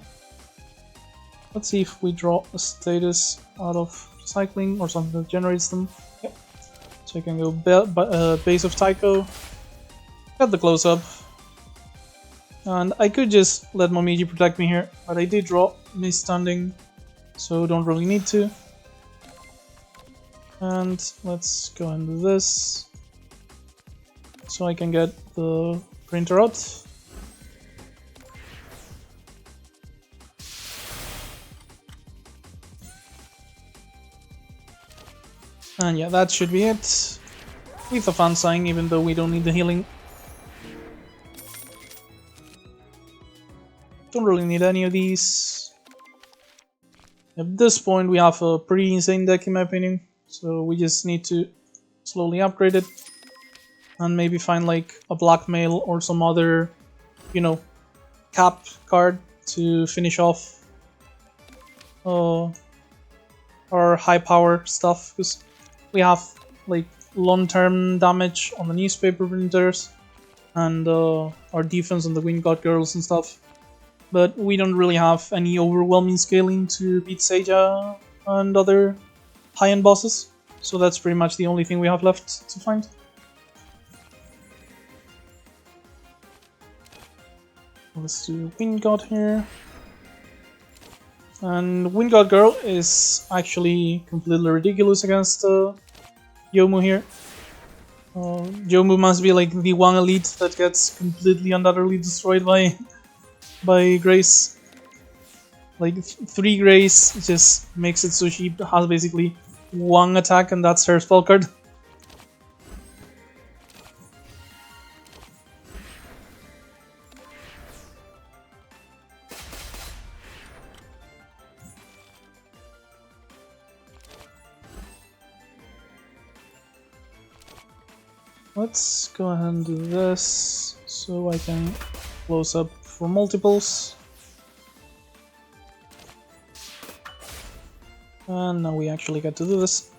Let's see if we draw a status out of recycling or something that generates them. Yep. So I can go base of Taiko, get the close up, and I could just let Momiji protect me here, but I did draw misstanding, so don't really need to. And let's go and do this, so I can get the printer out. And yeah, that should be it. With a fan sign, even though we don't need the healing. Don't really need any of these. At this point we have a pretty insane deck in my opinion, so we just need to slowly upgrade it. And maybe find like a blackmail or some other, you know, cap card to finish off our high power stuff, because we have like long-term damage on the newspaper printers and our defense on the Wind God Girls and stuff, but we don't really have any overwhelming scaling to beat Seiya and other high-end bosses, so that's pretty much the only thing we have left to find. Let's do Wind God here. And Wind God Girl is actually completely ridiculous against Yomu here. Yomu must be like the one elite that gets completely and utterly destroyed by Grace. Like 3 Grace just makes it so she has basically one attack and that's her spell card. Let's go ahead and do this so I can close up for multiples. And now we actually get to do this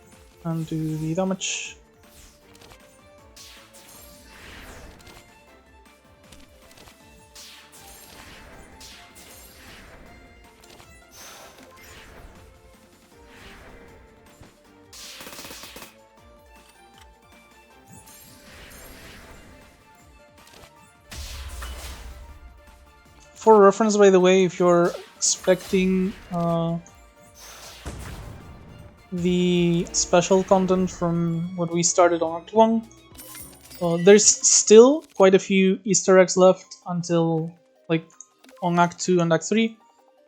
and do the damage. For reference, by the way, if you're expecting the special content from what we started on Act 1, there's still quite a few Easter eggs left until like on Act 2 and Act 3.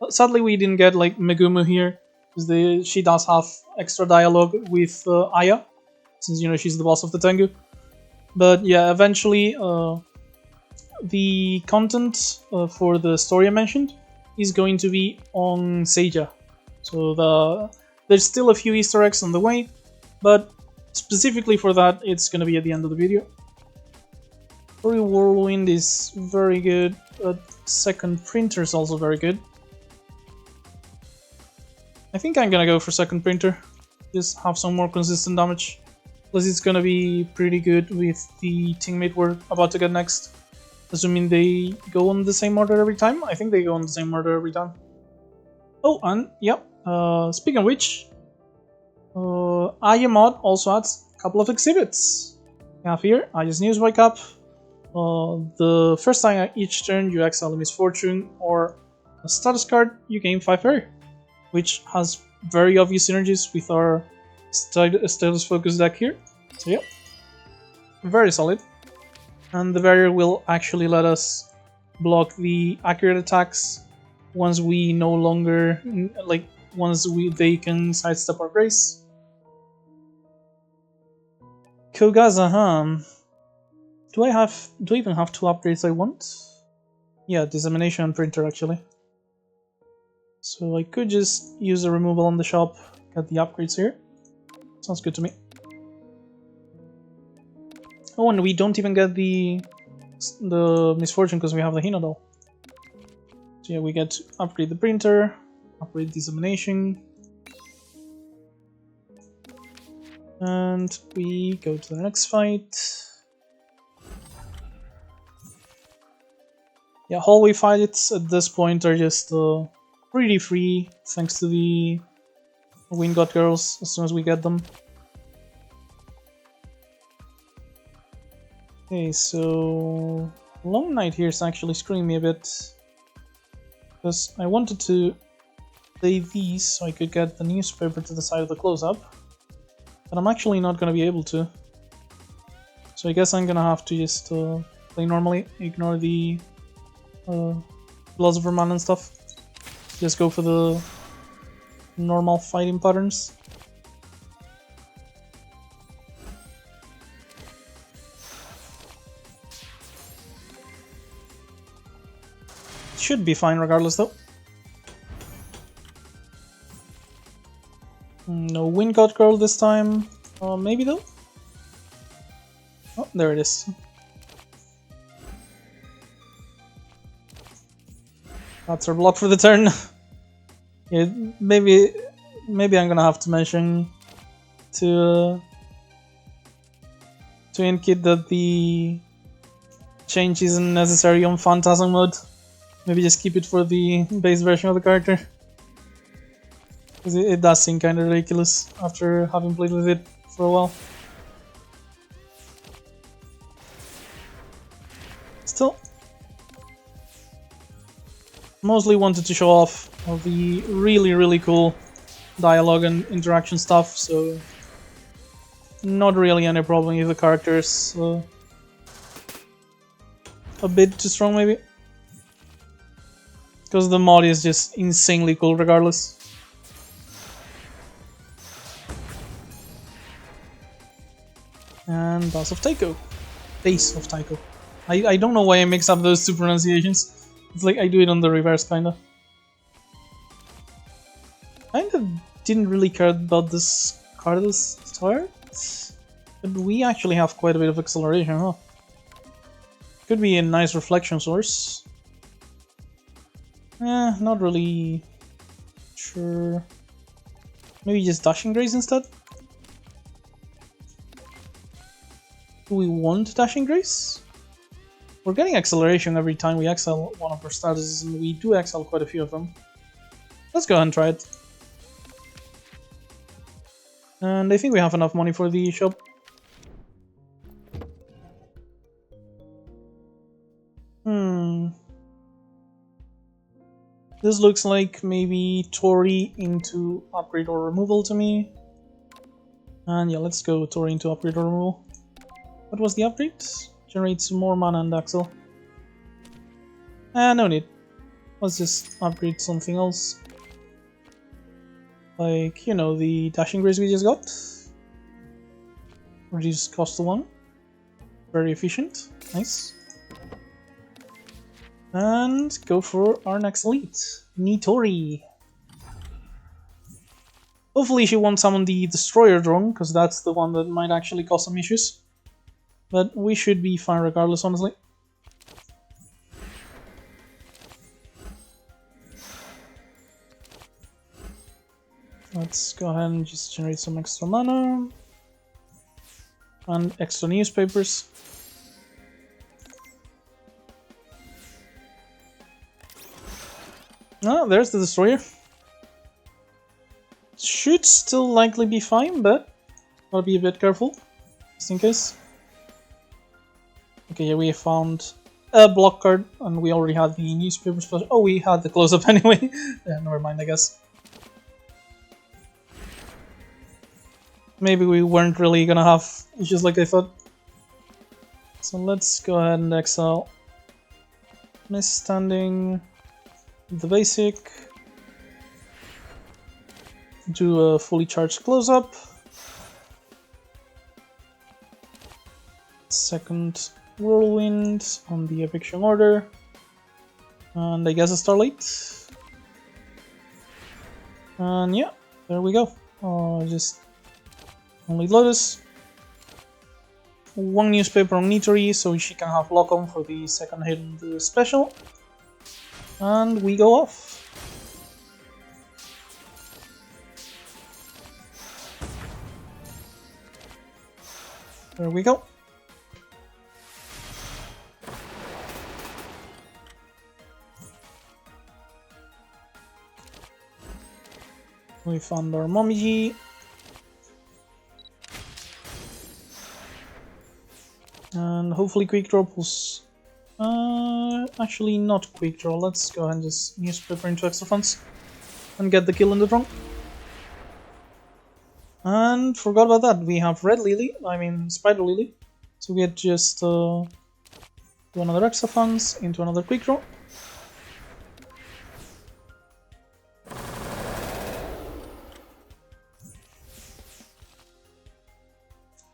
Sadly, we didn't get like Megumu here, because she does have extra dialogue with Aya, since you know she's the boss of the Tengu. But yeah, eventually the content for the story I mentioned is going to be on Seiya. So there's still a few Easter eggs on the way, but specifically for that, it's going to be at the end of the video. Furry Whirlwind is very good, but second printer is also very good. think I'm gonna go for second printer. Just have some more consistent damage. Plus it's gonna be pretty good with the teammate we're about to get next. Assuming they go on the same order every time. I think they go on the same order every time. Oh, and yep. Speaking of which, IMod also adds a couple of exhibits. We have here Aya's News Wake Up. The first time each turn you exile a misfortune or a status card, you gain 5 fairy, which has very obvious synergies with our status focus deck here. So yeah, very solid. And the barrier will actually let us block the accurate attacks once we no longer, like, they can sidestep our grace. Kogaza, Do I even have 2 upgrades I want? Yeah, dissemination and printer actually. So I could just use the removal on the shop, get the upgrades here. Sounds good to me. Oh, and we don't even get the misfortune because we have the Hinodol. So yeah, we get to upgrade the printer, upgrade dissemination, and we go to the next fight. Yeah, hallway fights at this point are just pretty free thanks to the Wind God Girls as soon as we get them. Okay, so Long Night here is actually screwing me a bit because I wanted to play these so I could get the newspaper to the side of the close-up, but I'm actually not going to be able to. So I guess I'm going to have to just play normally, ignore the Philosopher Man and stuff. Just go for the normal fighting patterns. Should be fine regardless though. No Wind God Girl this time. Maybe though? Oh, there it is. That's our block for the turn. Yeah, maybe I'm gonna have to mention to Inkid that the change isn't necessary on Phantasm mode. Maybe just keep it for the base version of the character. Because it does seem kind of ridiculous after having played with it for a while. Still, mostly wanted to show off all the really cool dialogue and interaction stuff, so not really any problem if the character's a bit too strong maybe. Because the mod is just insanely cool regardless. And Base of Taiko. Base of Taiko. I don't know why I mix up those two pronunciations. It's like I do it on the reverse kinda. Kinda didn't really care about this card at the start. But we actually have quite a bit of acceleration, huh? Could be a nice reflection source. Not really sure. Maybe just Dashing Grace instead? Do we want Dashing Grace? We're getting acceleration every time we exile one of our statuses, and we do exile quite a few of them. Let's go ahead and try it. And I think we have enough money for the shop. This looks like maybe Tori into upgrade or removal to me. And yeah, let's go Tori into upgrade or removal. What was the upgrade? Generate some more mana and Axel. No need. Let's just upgrade something else. Like, you know, the Dashing Grace we just got. Reduce cost to 1. Very efficient. Nice. And go for our next elite, Nitori. Hopefully she won't summon the Destroyer drone, because that's the one that might actually cause some issues. But we should be fine regardless, honestly. Let's go ahead and just generate some extra mana and extra newspapers. Oh, there's the destroyer. Should still likely be fine, but gotta be a bit careful, just in case. Okay, yeah, we found a block card, and we already had the newspaper splash. Oh, we had the close-up anyway. Yeah, never mind, I guess. Maybe we weren't really gonna have issues like I thought. So let's go ahead and exile Misstanding, the basic, do a fully charged close-up, second Whirlwind on the eviction order, and I guess a Starlight. And yeah, there we go. Just only Lotus. One newspaper on Nitori, so she can have lock-on for the second hit in the special. And we go off. There we go. We found our Momiji. And hopefully quick draw pulls. Actually not quick draw. Let's go ahead and just newspaper into extra funds and get the kill in the draw. And forgot about that. We have Red Lily. I mean Spider Lily. So we get just do another extra funds into another quick draw.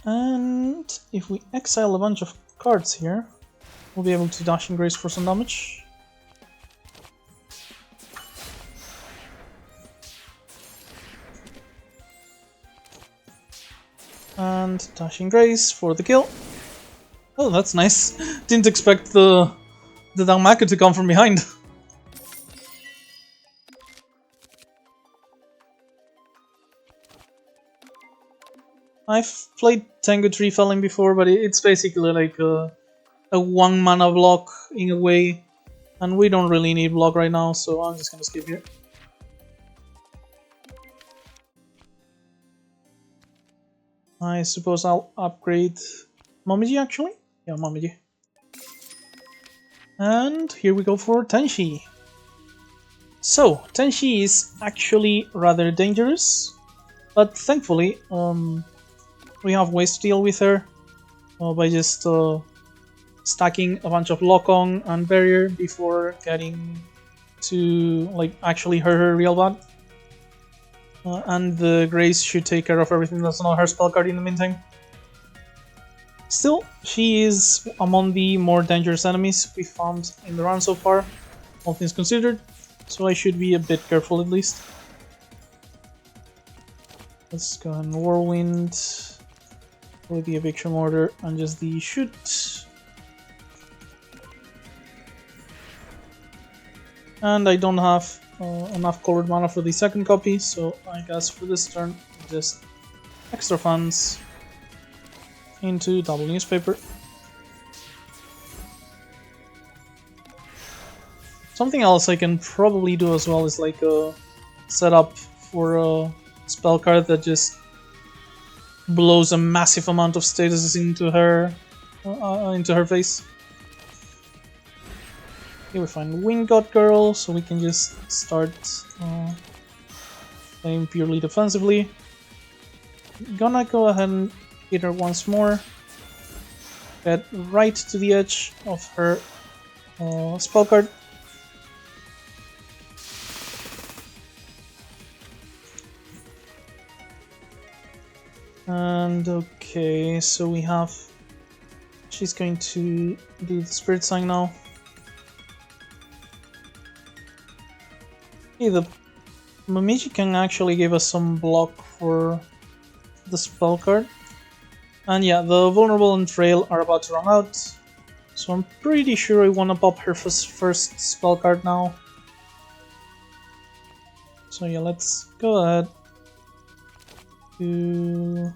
And if we exile a bunch of cards here, we'll be able to dash and grace for some damage. And dashing grace for the kill. Oh, that's nice. Didn't expect the Danmaku to come from behind. I've played Tengu Tree Felling before, but it's basically like a 1 mana block in a way, and we don't really need block right now, so I'm just gonna skip here. I suppose I'll upgrade Momiji actually? Yeah, Momiji. And here we go for Tenshi. So, Tenshi is actually rather dangerous, but thankfully, we have ways to deal with her by just stacking a bunch of lock-on and barrier before getting to like actually hurt her real bad. And the Grace should take care of everything that's not her spell card in the meantime. Still, she is among the more dangerous enemies we found in the run so far, all things considered, so I should be a bit careful at least. Let's go ahead and Whirlwind for the eviction order and just the shoot. And I don't have enough colored mana for the second copy, so I guess for this turn, just extra funds into double newspaper. Something else I can probably do as well is like a setup for a spell card that just blows a massive amount of statuses into her face. Here we find Wing God Girl, so we can just start playing purely defensively. Gonna go ahead and hit her once more. Get right to the edge of her spell card. And okay, so we have... She's going to do the Spirit Sign now. Okay, the Momiji can actually give us some block for the spell card. And yeah, the Vulnerable and Trail are about to run out. So I'm pretty sure I want to pop her first spell card now. So yeah, let's go ahead, 2.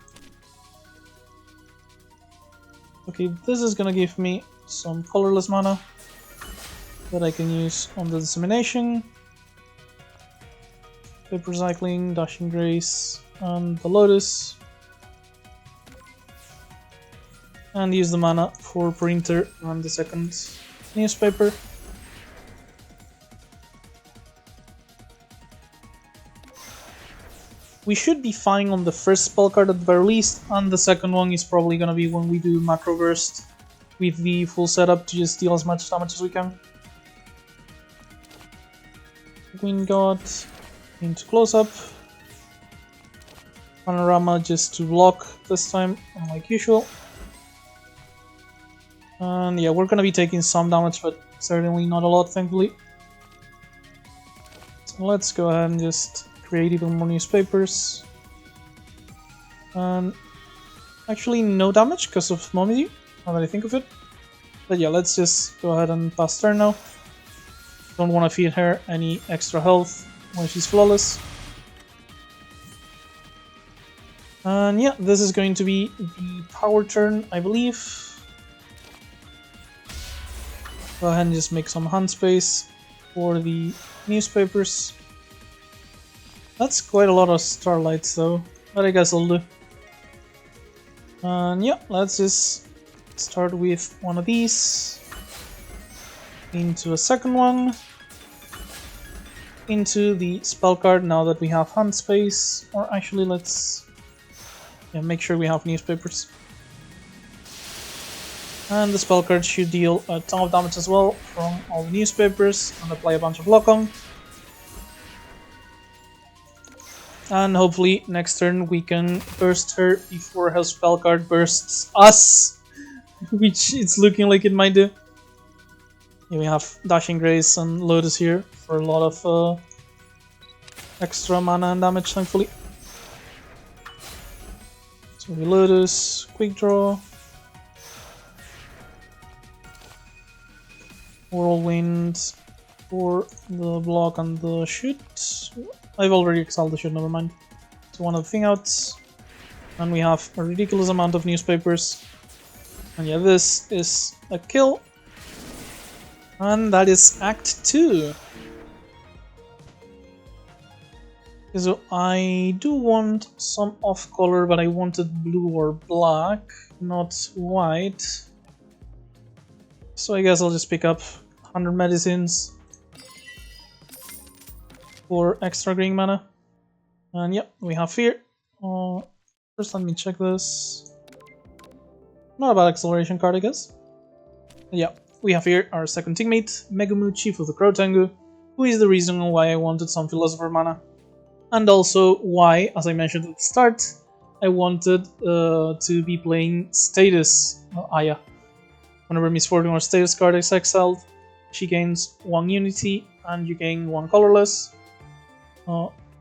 Okay, this is gonna give me some colorless mana that I can use on the dissemination, paper cycling, dashing grace, and the lotus, and use the mana for printer and the second newspaper. We should be fine on the first spell card at the very least, and the second one is probably gonna be when we do macro burst with the full setup to just deal as much damage as we can. Queen God into close up. Panorama just to block this time, unlike usual. And yeah, we're gonna be taking some damage, but certainly not a lot, thankfully. So let's go ahead and just create even more newspapers. And actually no damage because of Momiji, now that I think of it. But yeah, let's just go ahead and pass turn now. Don't want to feed her any extra health when she's flawless. And yeah, this is going to be the power turn, I believe. Go ahead and just make some hand space for the newspapers. That's quite a lot of starlights though, but I guess I'll do. And yeah, let's just start with one of these. Into a second one. Into the spell card now that we have hand space. Or actually let's make sure we have newspapers. And the spell card should deal a ton of damage as well from all the newspapers and apply a bunch of lock-on. And hopefully next turn we can burst her before her spell card bursts us, which it's looking like it might do. Yeah, we have Dashing Grace and Lotus here for a lot of extra mana and damage, thankfully. So we Lotus, Quick Draw, Whirlwind for the block and the shoot. I've already exiled the shoot, never mind. So one of the thing outs. And we have a ridiculous amount of newspapers. And yeah, this is a kill. And that is Act 2. So I do want some off color, but I wanted blue or black, not white. So I guess I'll just pick up 100 medicines for extra green mana. And yep, we have Fear. First let me check this. Not a bad acceleration card, I guess. Yeah, we have here our second teammate, Megumu, Chief of the Crow Tengu, who is the reason why I wanted some Philosopher mana. And also why, as I mentioned at the start, I wanted to be playing Status Aya. Whenever Misfortune or Status card is exiled, she gains 1 unity and you gain 1 colorless.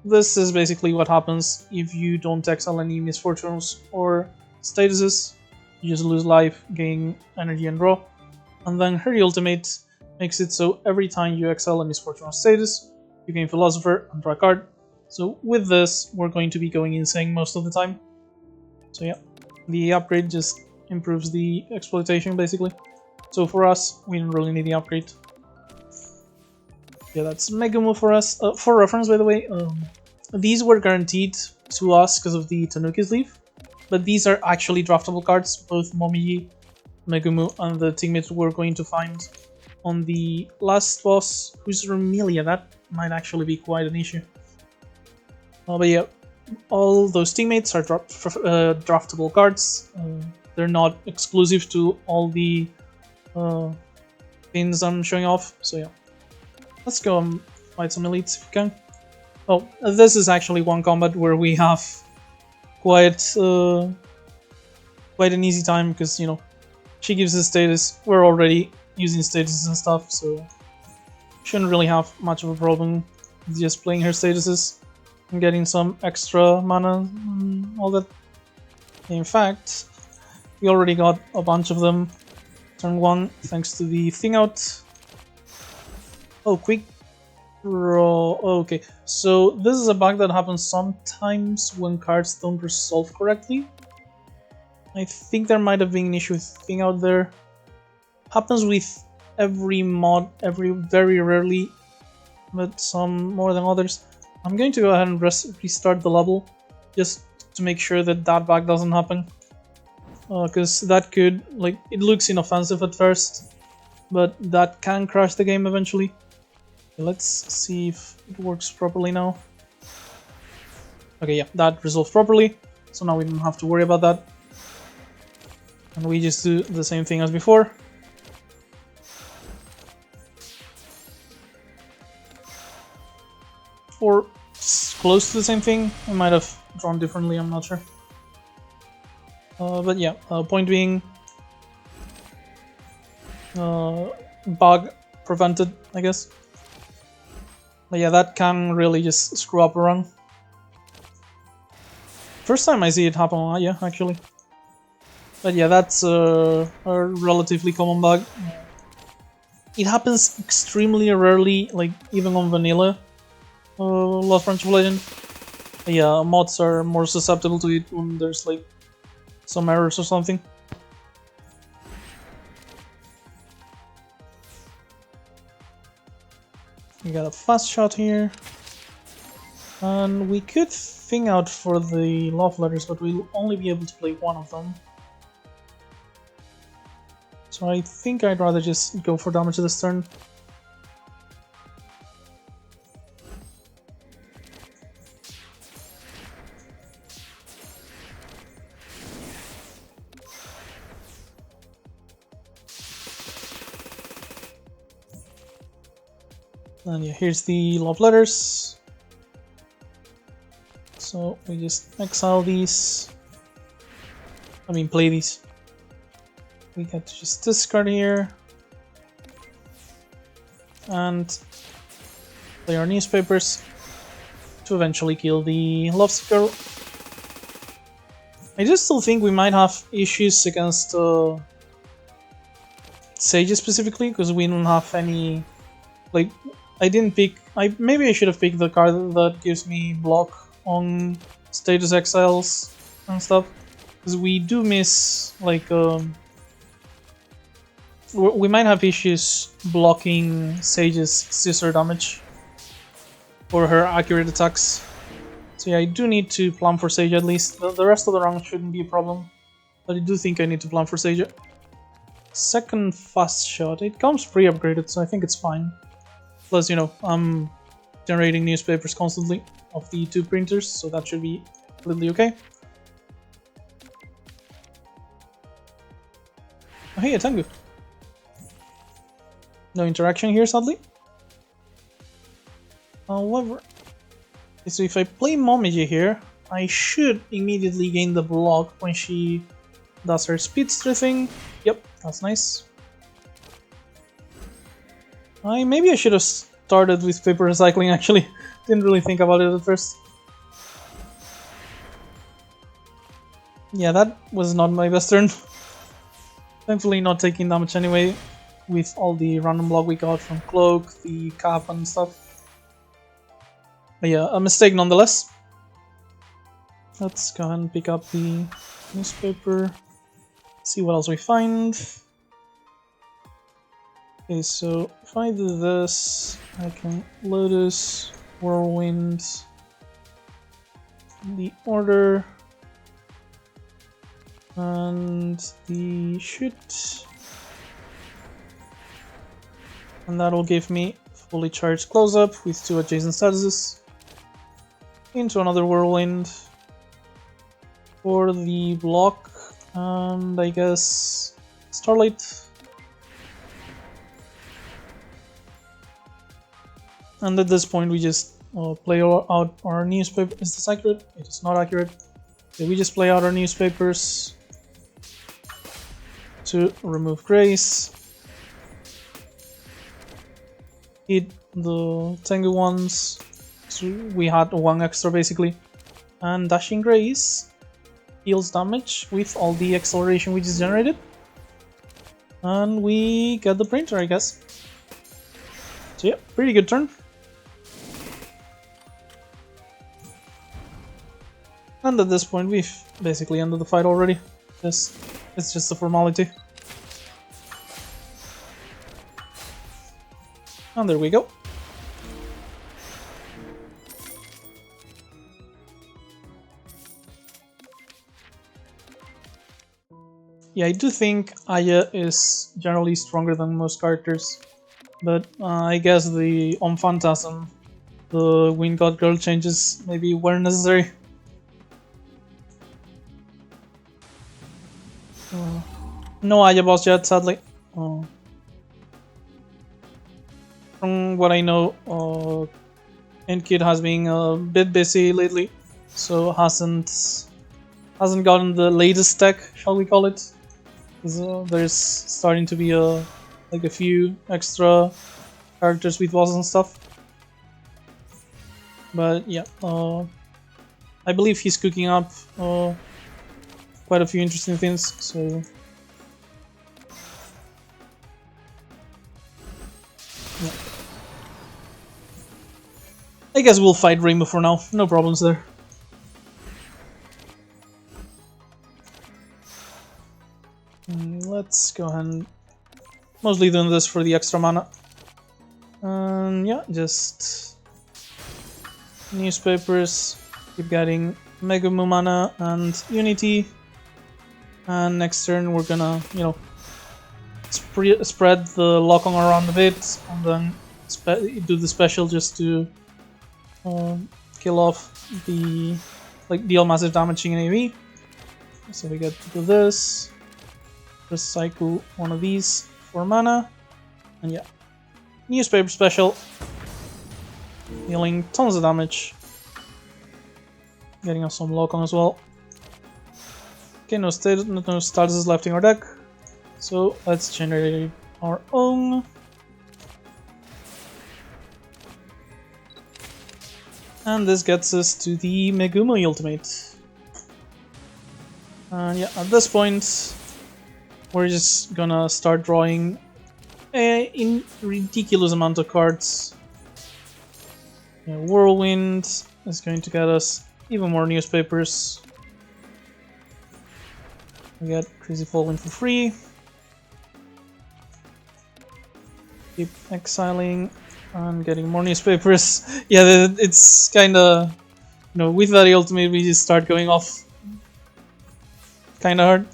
This is basically what happens if you don't exile any Misfortunes or Statuses. You just lose life, gain energy and draw. And then her ultimate makes it so every time you exile a Misfortune or Status, you gain Philosopher and draw a card. So with this, we're going to be going insane most of the time. So yeah, the upgrade just improves the exploitation basically. So for us, we don't really need the upgrade. Yeah, that's Megumu for us. For reference, by the way, these were guaranteed to us because of the Tanuki sleeve, but these are actually draftable cards. Both Momiji, Megumu, and the teammate we're going to find on the last boss, who's Remilia. That might actually be quite an issue. But yeah, all those teammates are draftable cards. They're not exclusive to all the pins I'm showing off. So yeah, let's go and fight some elites if we can. Oh, this is actually one combat where we have quite an easy time because, you know, she gives us status. We're already using statuses and stuff, so shouldn't really have much of a problem with just playing her statuses and getting some extra mana and all that. In fact, we already got a bunch of them turn 1 thanks to the thing out. Oh, quick Okay, so this is a bug that happens sometimes when cards don't resolve correctly. I think there might have been an issue with thing out there. Happens with every mod, very rarely, but some more than others. I'm going to go ahead and restart the level, just to make sure that that bug doesn't happen. Because that could, like, it looks inoffensive at first, but that can crash the game eventually. Let's see if it works properly now. Okay, yeah, that resolved properly, so now we don't have to worry about that. And we just do the same thing as before. Or close to the same thing. I might have drawn differently, I'm not sure. But yeah, point being, bug prevented, I guess. But yeah, that can really just screw up a run. First time I see it happen, yeah, actually. But yeah, that's a relatively common bug. It happens extremely rarely, like even on vanilla Lost Branch of Legend. But yeah, mods are more susceptible to it when there's like some errors or something. We got a fast shot here. And we could thing out for the love letters, but we'll only be able to play one of them. So I think I'd rather just go for damage this turn. And yeah, here's the love letters. So we just exile these. I mean, play these. We get to just discard here. And play our newspapers to eventually kill the Loveseeker. I do still think we might have issues against Sages specifically, because we don't have any, like, I didn't pick, maybe I should have picked the card that gives me block on status exiles and stuff, because we do miss, like, we might have issues blocking Sage's scissor damage for her accurate attacks. So yeah, I do need to plan for Sage at least. The rest of the round shouldn't be a problem, but I do think I need to plan for Sage. Second fast shot, it comes pre-upgraded, so I think it's fine. Plus, you know, I'm generating newspapers constantly of the two printers, so that should be completely okay. Oh, hey, a Tengu. No interaction here, sadly. However, so if I play Momiji here, I should immediately gain the block when she does her speedster thing. Yep, that's nice. Maybe I should have started with paper recycling, actually. Didn't really think about it at first. Yeah, that was not my best turn. Thankfully not taking damage anyway, with all the random block we got from Cloak, the cap and stuff. But yeah, a mistake nonetheless. Let's go ahead and pick up the newspaper, see what else we find. Okay, so if I do this, I can Lotus, Whirlwind, the Order, and the Shoot. And that'll give me fully charged close-up with 2 adjacent statuses. Into another Whirlwind for the block, and I guess Starlight. And at this point we just play out our newspaper. Is this accurate? It is not accurate. Okay, we just play out our newspapers to remove Grace. Hit the Tengu ones, so we had 1 extra basically. And Dashing Grace deals damage with all the acceleration we just generated. And we get the printer, I guess. So yeah, pretty good turn. And at this point we've basically ended the fight already. It's just a formality. And there we go. Yeah, I do think Aya is generally stronger than most characters, but I guess the Phantasm, the Wind God Girl changes maybe were necessary. No Aya boss yet, sadly. From what I know, Enkid has been a bit busy lately, so hasn't gotten the latest tech, shall we call it? There's starting to be a few extra characters with bosses and stuff. But yeah, I believe he's cooking up quite a few interesting things. So yeah. I guess we'll fight Rainbow for now. No problems there. Let's go ahead and mostly doing this for the extra mana. And yeah, just newspapers, keep getting Megumu mana and Unity. And next turn we're gonna, you know, spread the Lokong around a bit, and then do the special just to kill off the, deal massive damage in AoE. So we get to do this. Recycle one of these for mana, and yeah, newspaper special, dealing tons of damage, getting us some Lokong as well. Okay, no statuses left in our deck, so let's generate our own. And this gets us to the Megumi ultimate. And yeah, at this point we're just gonna start drawing a ridiculous amount of cards. Yeah, Whirlwind is going to get us even more newspapers. We get Crazy Falling for free. Keep exiling and getting more newspapers. Yeah, it's kinda, you know, with that ultimate we just start going off kinda hard.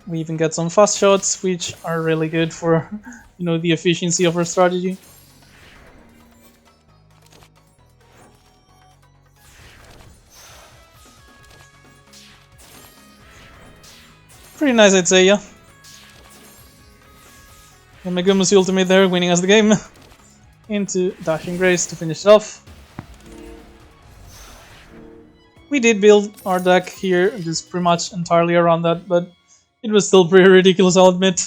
We even get some fast shots, which are really good for, you know, the efficiency of our strategy. Pretty nice, I'd say, yeah. And Megumu's ultimate there, winning us the game. Into Dashing Grace to finish it off. We did build our deck here, just pretty much entirely around that, but it was still pretty ridiculous, I'll admit.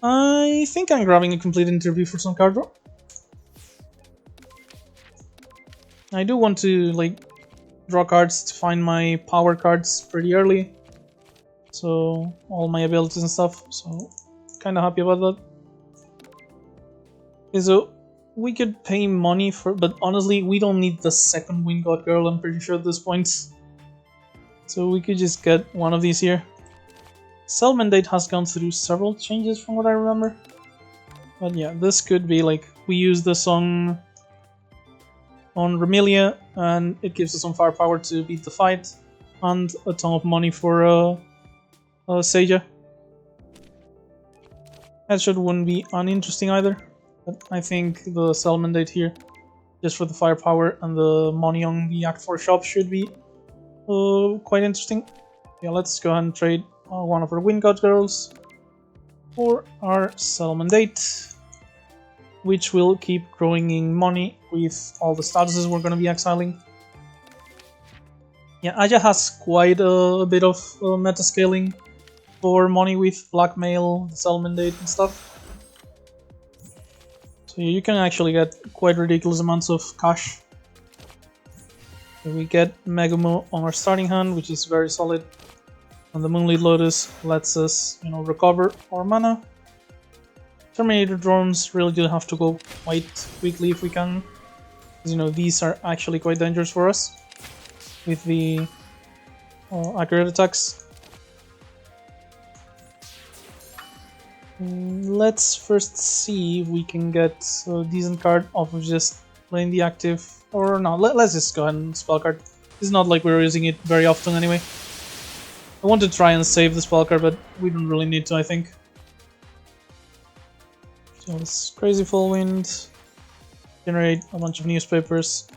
I think I'm grabbing a complete interview for some card draw. I do want to, draw cards to find my power cards pretty early. So, all my abilities and stuff, so kinda happy about that. Okay, so we could pay money for, but honestly, we don't need the second Wind God Girl, I'm pretty sure at this point. So we could just get one of these here. Cell mandate has gone through several changes from what I remember. But yeah, this could be we use this on Remilia, and it gives us some firepower to beat the fight, and a ton of money for Seija. Headshot wouldn't be uninteresting either, but I think the Cell mandate here, just for the firepower and the money on the Act 4 shop, should be quite interesting. Yeah, let's go ahead and trade one of our Wind God Girls for our Cell mandate, which will keep growing in money with all the statuses we're going to be exiling. Yeah, Aya has quite a bit of meta scaling for money with Blackmail, Cell mandate and stuff. So you can actually get quite ridiculous amounts of cash. So we get Megumu on our starting hand, which is very solid. And the Moonlit Lotus lets us, recover our mana. Terminator drones really do have to go quite quickly if we can You know, these are actually quite dangerous for us with the accurate attacks. Let's first see if we can get a decent card off of just playing the active, or no, let's just go ahead and spell card. It's not like we're using it very often anyway. I want to try and save the spell card, but we don't really need to, I think. So this crazy full wind, generate a bunch of newspapers.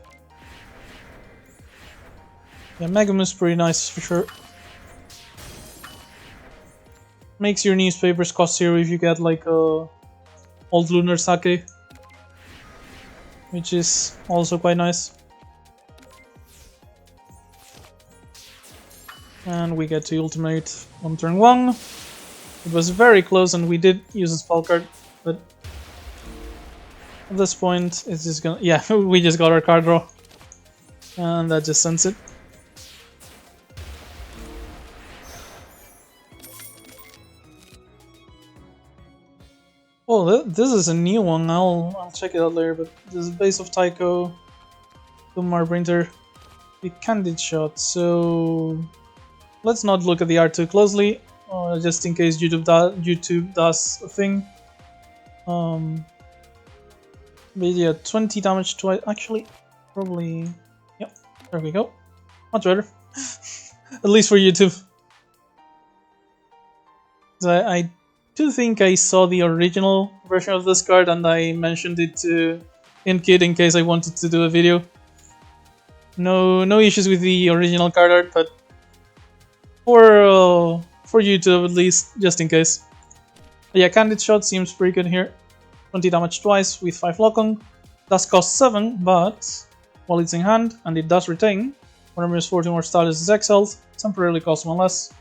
Yeah, Megamoose pretty nice for sure. Makes your newspapers cost 0 if you get like a old lunar sake, which is also quite nice. And we get to ultimate on turn 1. It was very close and we did use a spell card, but at this point it's just gonna... yeah, we just got our card draw. And that just sends it. Oh, this is a new one. I'll check it out later. But this is Base of Taiko, Dumar Printer, the Candid Shot. So let's not look at the art too closely, just in case YouTube does a thing. But yeah, 20 damage twice. Actually, probably. Yep, there we go. Much better, at least for YouTube. I do think I saw the original version of this card and I mentioned it to InKid in case I wanted to do a video. No issues with the original card art, but for YouTube at least, just in case. But yeah, Candid Shot seems pretty good here. 20 damage twice with 5 lock-on. Does cost 7, but while it's in hand and it does retain, whenever it's 14 or status is exiled, temporarily costs 1 less.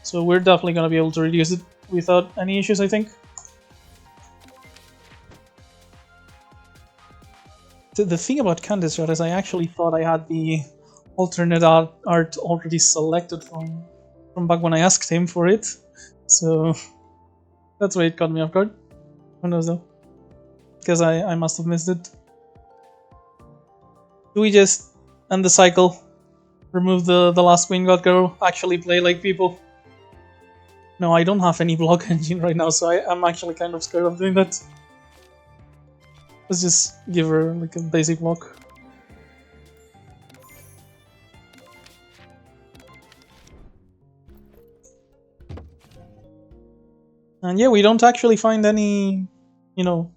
So we're definitely going to be able to reduce it without any issues, I think. The thing about Candid Shot is I actually thought I had the alternate art already selected from back when I asked him for it. So that's why it caught me off guard. Who knows though? Because I must have missed it. Do we just end the cycle? Remove the last Queen God Girl? Actually play like people? No, I don't have any block engine right now, so I'm actually kind of scared of doing that. Let's just give her like a basic block. And yeah, we don't actually find any, you know,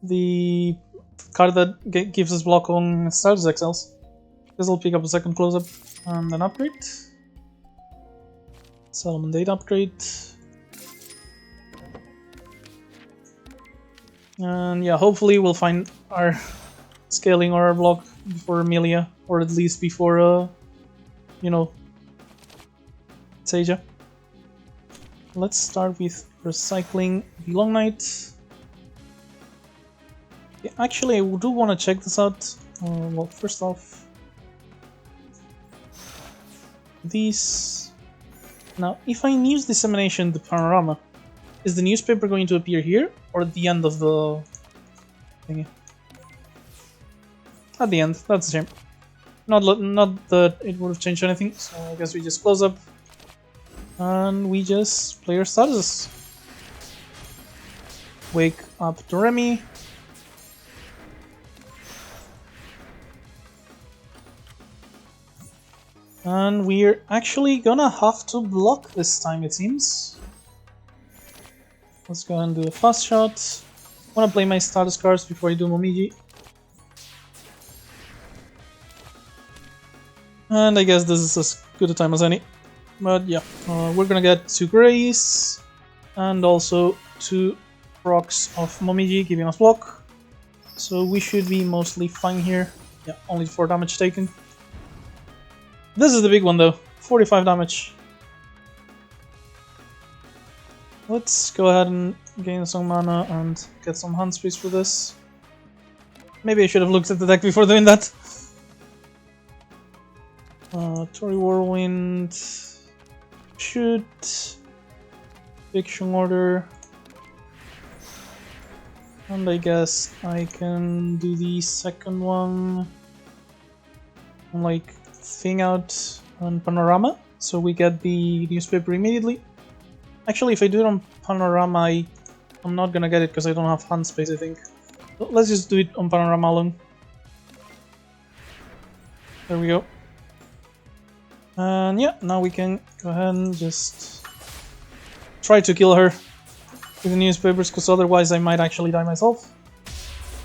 the card that gives us block on status XLs. Guess I'll pick up a second close-up and an upgrade. Solomon Date upgrade. And yeah, hopefully we'll find our scaling or our block before Amelia, or at least before, you know, Seija. Let's start with recycling the Long Night. Yeah, actually, I do want to check this out. Well, first off, these. Now, if I use Dissemination the Panorama, is the newspaper going to appear here or at the end of the thingy? At the end, that's a shame. Not that it would have changed anything, so I guess we just close up and we just play our statuses. Wake up Doremi. And we're actually gonna have to block this time, it seems. Let's go and do a fast shot. I wanna play my status cards before I do Momiji. And I guess this is as good a time as any. But yeah, we're gonna get 2 Greys and also 2 rocks of Momiji giving us block. So we should be mostly fine here. Yeah, only 4 damage taken. This is the big one though, 45 damage. Let's go ahead and gain some mana and get some hand space for this. Maybe I should have looked at the deck before doing that. Tory Whirlwind, shoot, Fiction Order, And I guess I can do the second one and like thing out on Panorama, so we get the newspaper immediately. Actually, if I do it on Panorama, I'm not gonna get it because I don't have hand space, I think. So let's just do it on Panorama alone. There we go. And yeah, now we can go ahead and just try to kill her with the newspapers, because otherwise I might actually die myself.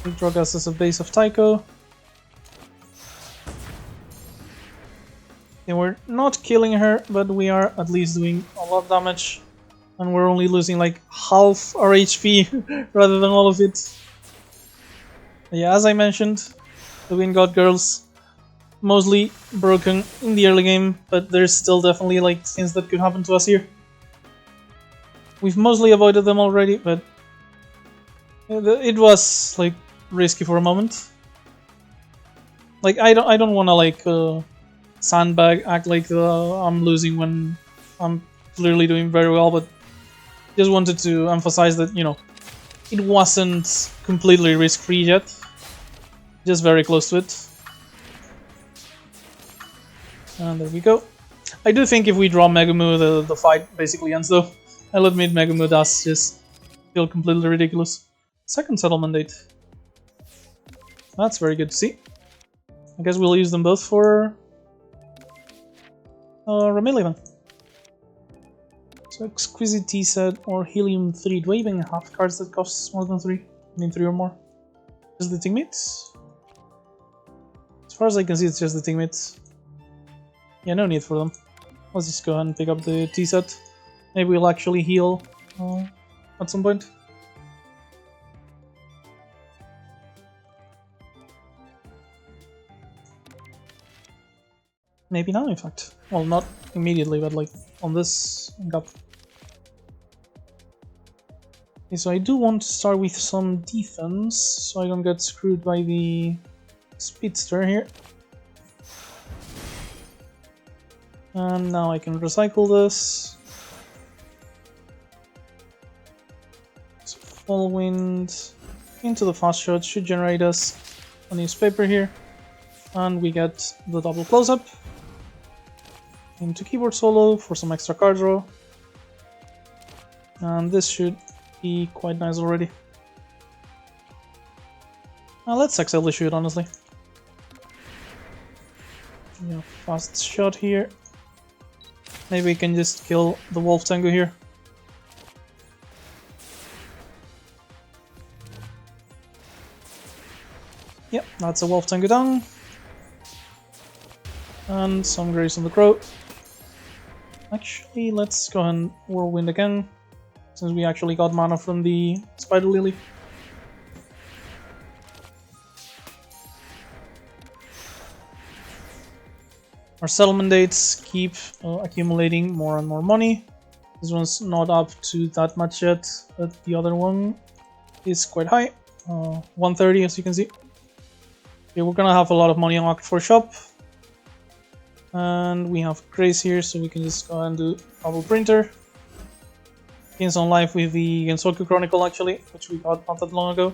We draw us as a base of Taiko. And we're not killing her, but we are at least doing a lot of damage. And we're only losing like half our HP rather than all of it. But yeah, as I mentioned, the Wind God girls mostly broken in the early game, but there's still definitely like things that could happen to us here. We've mostly avoided them already, but it was like risky for a moment. Like I don't want to like sandbag, act like I'm losing when I'm clearly doing very well, but just wanted to emphasize that, you know, it wasn't completely risk-free yet, just very close to it. And there we go. I do think if we draw Megumu, the fight basically ends though. I'll admit Megumu does just feel completely ridiculous. Second settlement date. That's very good to see. I guess we'll use them both for Ramilli then. So Exquisite Tea Set or Helium 3. Do I even have cards that cost more than 3? I mean 3 or more. Just the teammates? As far as I can see, it's just the teammates. Yeah, no need for them. Let's just go ahead and pick up the tea set. Maybe we'll actually heal at some point. Maybe now, in fact. Well, not immediately, but like on this gap. Okay, so I do want to start with some defense, so I don't get screwed by the speedster here. And now I can recycle this. So Full Wind into the fast shot should generate us a newspaper here. And we get the double close-up. Into keyboard solo for some extra card draw. And this should be quite nice already. Now let's excel the shoot, honestly. Yeah, fast shot here. Maybe we can just kill the Wolf Tango here. Yep, that's a Wolf Tango down. And some Grace on the Crow. Actually, let's go ahead and Whirlwind again, since we actually got mana from the Spider Lily. Our settlement dates keep accumulating more and more money. This one's not up to that much yet, but the other one is quite high. 130, as you can see. Okay, we're gonna have a lot of money unlocked for shop. And we have Grace here, so we can just go ahead and do double printer. Gains on life with the Gensokyo Chronicle, actually, which we got not that long ago.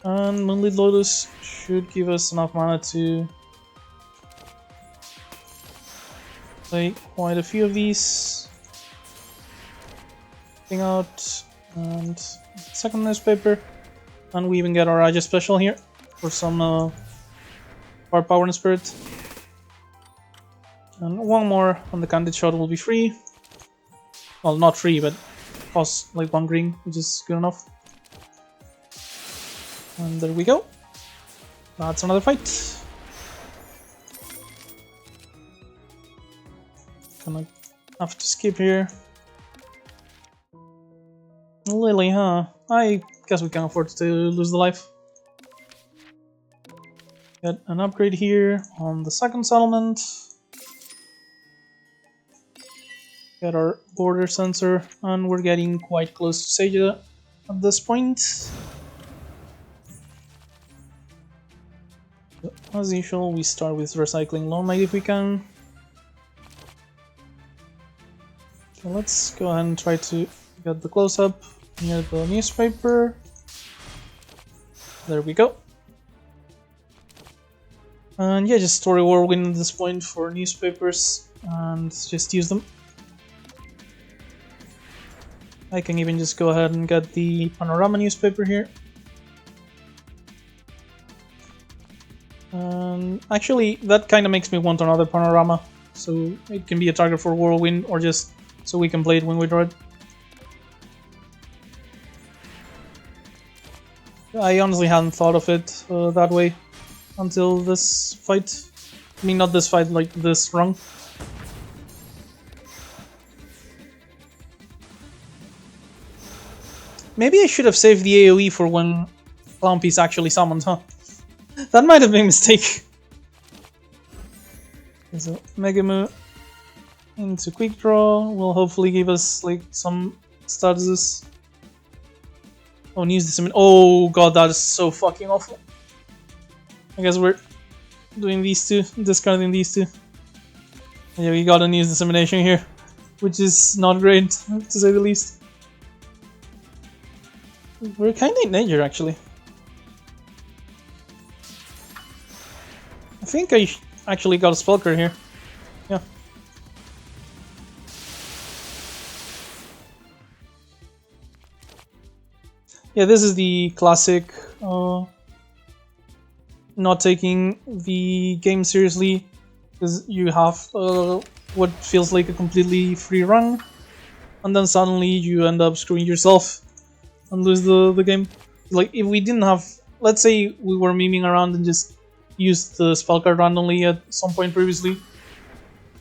And Moonlit Lotus should give us enough mana to play quite a few of these. Thing out, and second newspaper. And we even get our Raja special here for some Power and Spirit. And one more on the Candid Shot will be free. Well, not free, but costs like 1 green, which is good enough. And there we go. That's another fight. Gonna have to skip here. Lily, huh? I guess we can afford to lose the life. Get an upgrade here on the second settlement. Get our border sensor, and we're getting quite close to Seija at this point. So, as usual, we start with recycling Lone Knight if we can. So let's go ahead and try to get the close-up. Near the newspaper. There we go. And yeah, just store a whirlwind at this point for newspapers and just use them. I can even just go ahead and get the panorama newspaper here. Actually, that kind of makes me want another panorama, so it can be a target for whirlwind or just so we can play it when we draw it. I honestly hadn't thought of it that way until this fight. I mean, not this fight, like this run. Maybe I should have saved the AoE for when Clownpiece actually summoned, huh? That might have been a mistake. So, Megamoo into Quick Draw will hopefully give us like some statuses. Oh, news dissemination. Oh god, that is so fucking awful. I guess we're doing these two, discarding these two. Yeah, we got a news dissemination here, which is not great, to say the least. We're kinda in danger, actually. I think I actually got a spell card here. Yeah. Yeah, this is the classic not taking the game seriously, because you have what feels like a completely free run, and then suddenly you end up screwing yourself and lose the game. Like, if we didn't have, let's say we were memeing around and just used the spell card randomly at some point previously,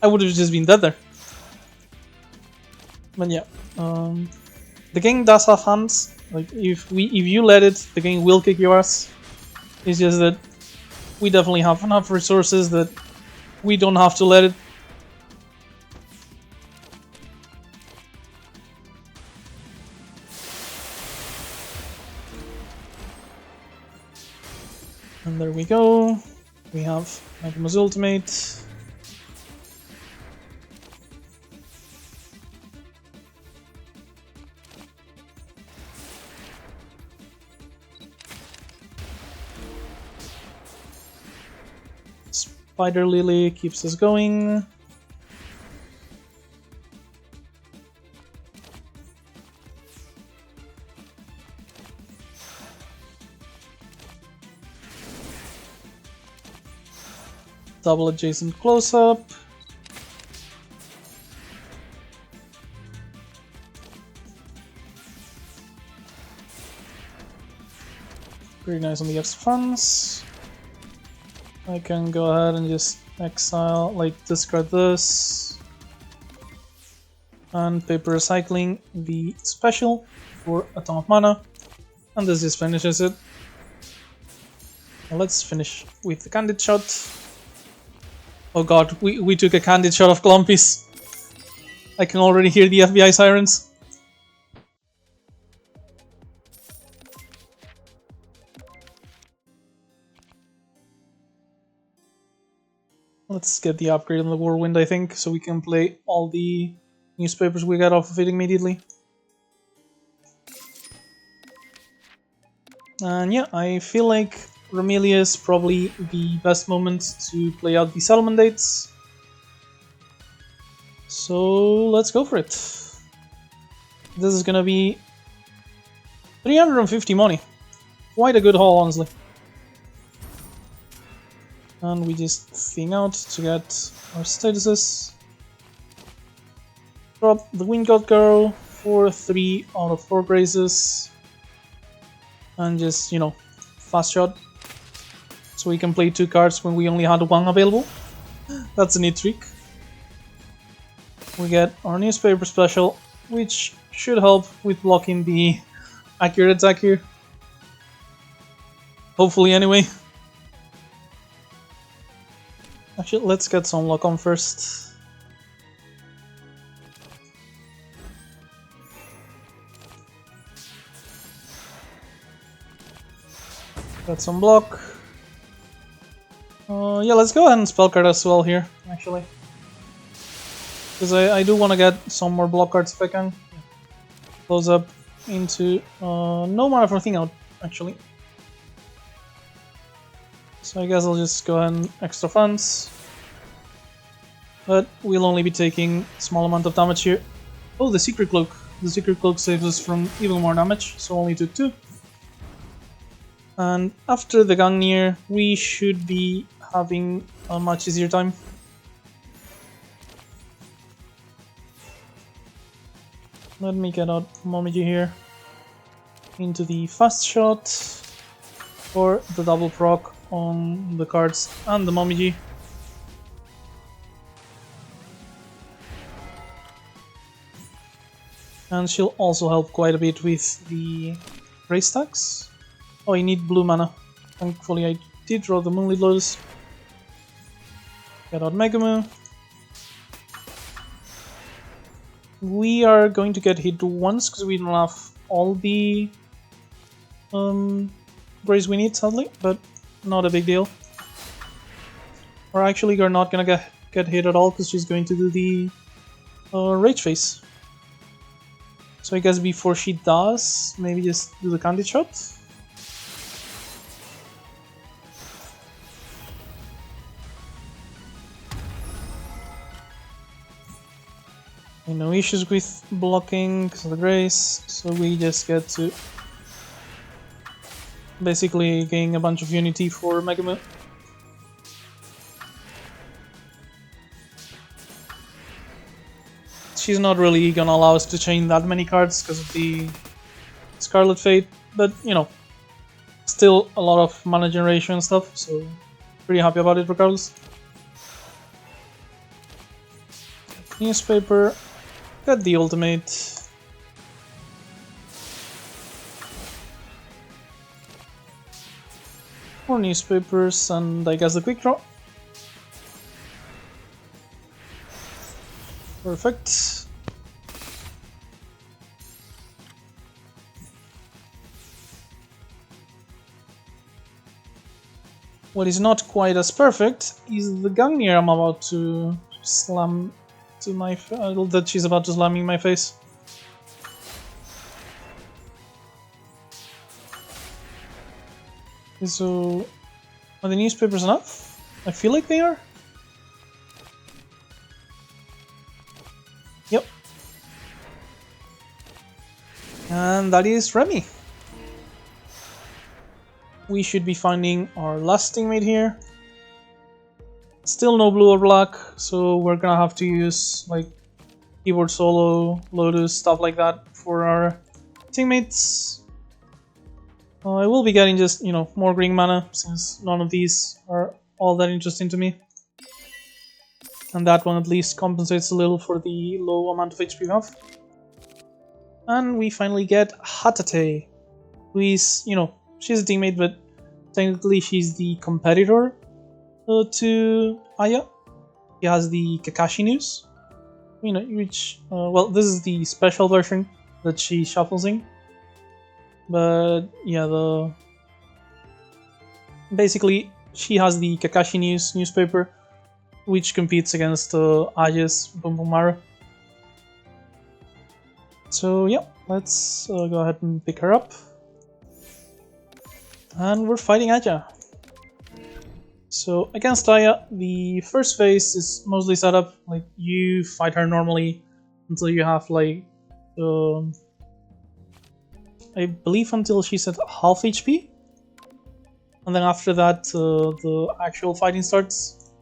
I would have just been dead there. But yeah, the game does have hands. Like, if you let it, the game will kick your ass. It's just that we definitely have enough resources that we don't have to let it. And there we go. We have Megamu's ultimate. Spider Lily keeps us going. Double adjacent close-up. Pretty nice on the F's funds. I can go ahead and just exile, like discard this. And paper recycling the special for a ton of mana. And this just finishes it. Now let's finish with the Candid Shot. Oh god, we took a Candid Shot of Clownpiece. I can already hear the FBI sirens. Let's get the upgrade on the Whirlwind, I think, so we can play all the newspapers we got off of it immediately. And yeah, I feel like Romelia is probably the best moment to play out the settlement dates. So let's go for it. This is gonna be 350 money. Quite a good haul, honestly. And we just thing out to get our statuses. Drop the Wind God Girl for 3 out of 4 graces. And just, you know, fast shot. So we can play 2 cards when we only had 1 available. That's a neat trick. We get our newspaper special, which should help with blocking the accurate attack here. Hopefully, anyway. Actually, let's get some lock on first. Got some block. Yeah, let's go ahead and spell card as well here, actually. Because I do want to get some more block cards if I can. Close up, into no mana for thing out actually. So I guess I'll just go ahead and extra funds. But we'll only be taking a small amount of damage here. Oh, the secret cloak. The secret cloak saves us from even more damage, so only took 2. And after the Gangnir, we should be having a much easier time. Let me get out Momiji here. Into the fast shot. Or the double proc on the cards and the Momiji. And she'll also help quite a bit with the race stacks. Oh, I need blue mana. Thankfully I did draw the Moonlit Lotus. Get out Megumu. We are going to get hit once because we don't have all the grays we need, sadly, but not a big deal. Or actually, we're not gonna get hit at all because she's going to do the rage face. So I guess before she does, maybe just do the candy shot. No issues with blocking because of the grace, so we just get to basically gain a bunch of unity for Megumu. She's not really gonna allow us to chain that many cards because of the Scarlet Fate, but you know, still a lot of mana generation and stuff, so pretty happy about it regardless. Newspaper, got the ultimate. More newspapers and I guess the quick draw. Perfect. What is not quite as perfect is the Gangnir I'm about to slam to my that she's about to slam in my face. So, are the newspapers enough? I feel like they are. Yep. And that is Remy. We should be finding our last teammate here. Still no blue or black, so we're gonna have to use like keyboard solo, Lotus, stuff like that for our teammates. I will be getting just, you know, more green mana since none of these are all that interesting to me. And that one at least compensates a little for the low amount of HP we have. And we finally get Hatate, who is, you know, she's a teammate, but technically she's the competitor to Aya. She has the Kakashi news, you know, which, well, this is the special version that she shuffles in. But yeah, basically she has the Kakashi News newspaper, which competes against Aya's Boom Boom Maru. So yeah, let's go ahead and pick her up. And we're fighting Aya. So against Aya, the first phase is mostly set up like you fight her normally until you have like I believe until she's at half HP, and then after that the actual fighting starts.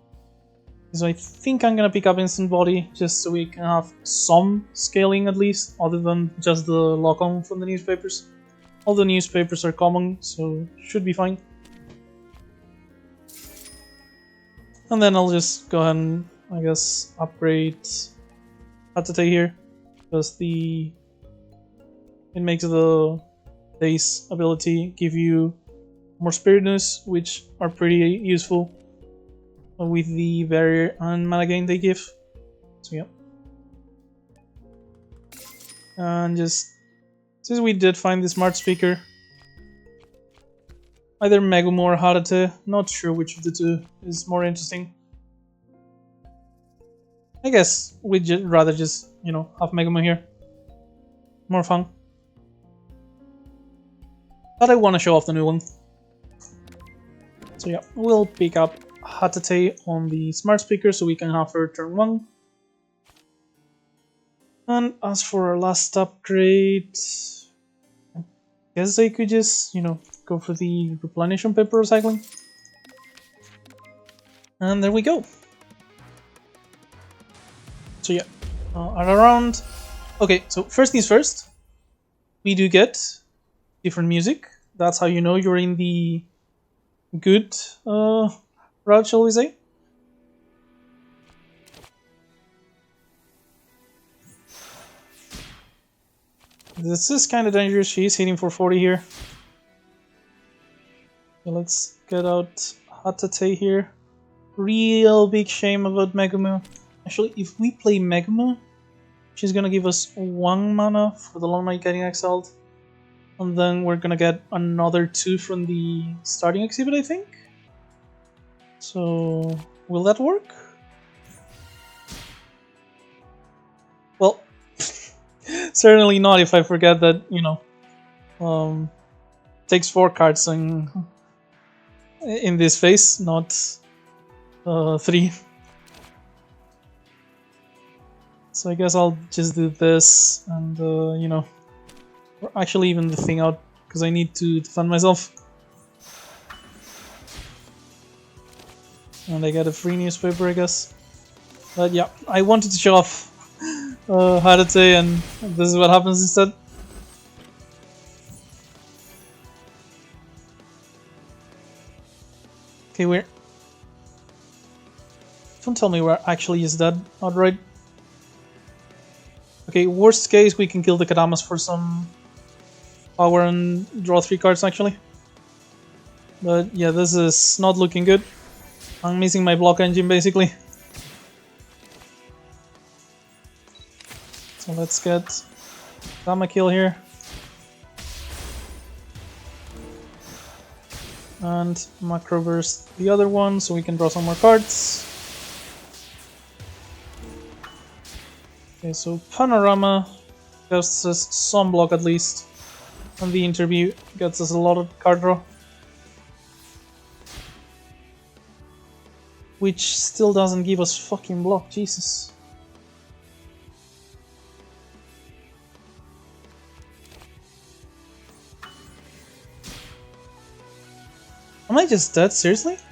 So I think I'm gonna pick up Instant Body just so we can have some scaling at least, other than just the lock-on from the newspapers. All the newspapers are common, so should be fine. And then I'll just go ahead and, I guess, upgrade Hatate here, because it makes the base ability give you more spiritness, which are pretty useful with the barrier and mana gain they give. So yeah. And just since we did find the smart speaker, either Megumu or Hatate, not sure which of the two is more interesting. I guess we'd rather just, you know, have Megumu here. More fun. but I want to show off the new one. So yeah, we'll pick up Hatate on the smart speaker so we can have her turn 1. And as for our last upgrade, I guess I could just, go for the replenishment paper recycling. And there we go. So yeah, at around... Okay, so first things first, we do get different music. That's how you know you're in the good route, shall we say. This is kind of dangerous. She's hitting for 40 here. So let's get out Hatate here. Real big shame about Megumu. Actually, if we play Megumu, she's gonna give us 1 mana for the Long Night getting exiled. And then we're gonna get another 2 from the starting exhibit, I think. So, will that work? Well, certainly not if I forget that, takes 4 cards in this phase, not 3. So I guess I'll just do this and, or actually even the thing out, because I need to defend myself. And I get a free newspaper, I guess. But yeah, I wanted to show off Hatate, and this is what happens instead. Okay, don't tell me we're actually is dead outright. Okay, worst case we can kill the Kadamas for some power and draw 3 cards actually. But yeah, this is not looking good. I'm missing my block engine basically. So let's get Dama kill here. And macro burst the other one so we can draw some more cards. Okay, so Panorama gets us some block at least. And the interview gets us a lot of card draw. Which still doesn't give us fucking block, Jesus. Am I just dead? Seriously? Do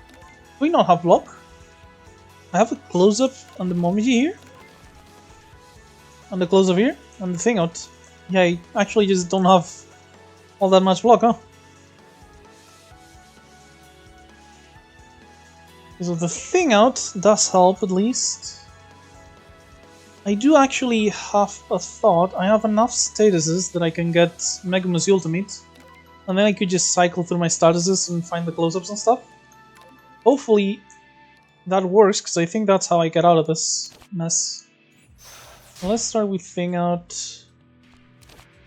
we not have block? I have a close-up on the Momiji here. On the close-up here. And the thing out. Yeah, I actually just don't have all that much block, huh? So the thing out does help at least. I do actually have a thought. I have enough statuses that I can get Megumu's ultimate. And then I could just cycle through my statuses and find the close-ups and stuff. Hopefully that works, because I think that's how I get out of this mess. Well, let's start with thing out.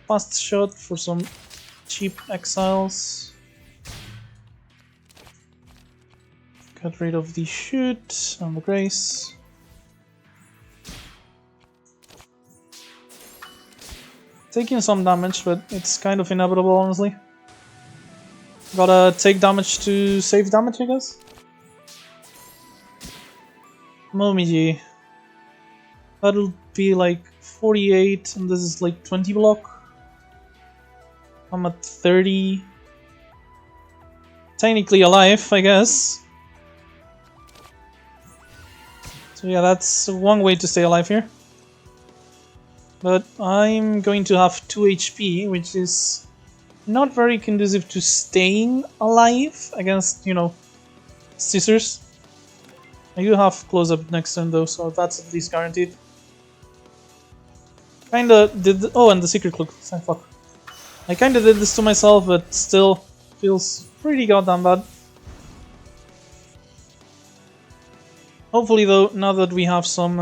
Fast shot for some cheap exiles. Get rid of the shoot and the grace. Taking some damage, but it's kind of inevitable, honestly. Gotta take damage to save damage, I guess. Momiji. That'll be like 48, and this is like 20 block. I'm at 30. Technically alive, I guess. So yeah, that's one way to stay alive here. But I'm going to have 2 HP, which is not very conducive to staying alive against, scissors. I do have close-up next turn though, so that's at least guaranteed. Kinda did... Oh, and the secret cloak. Thank fuck. I kinda did this to myself, but still feels pretty goddamn bad. Hopefully though, now that we have some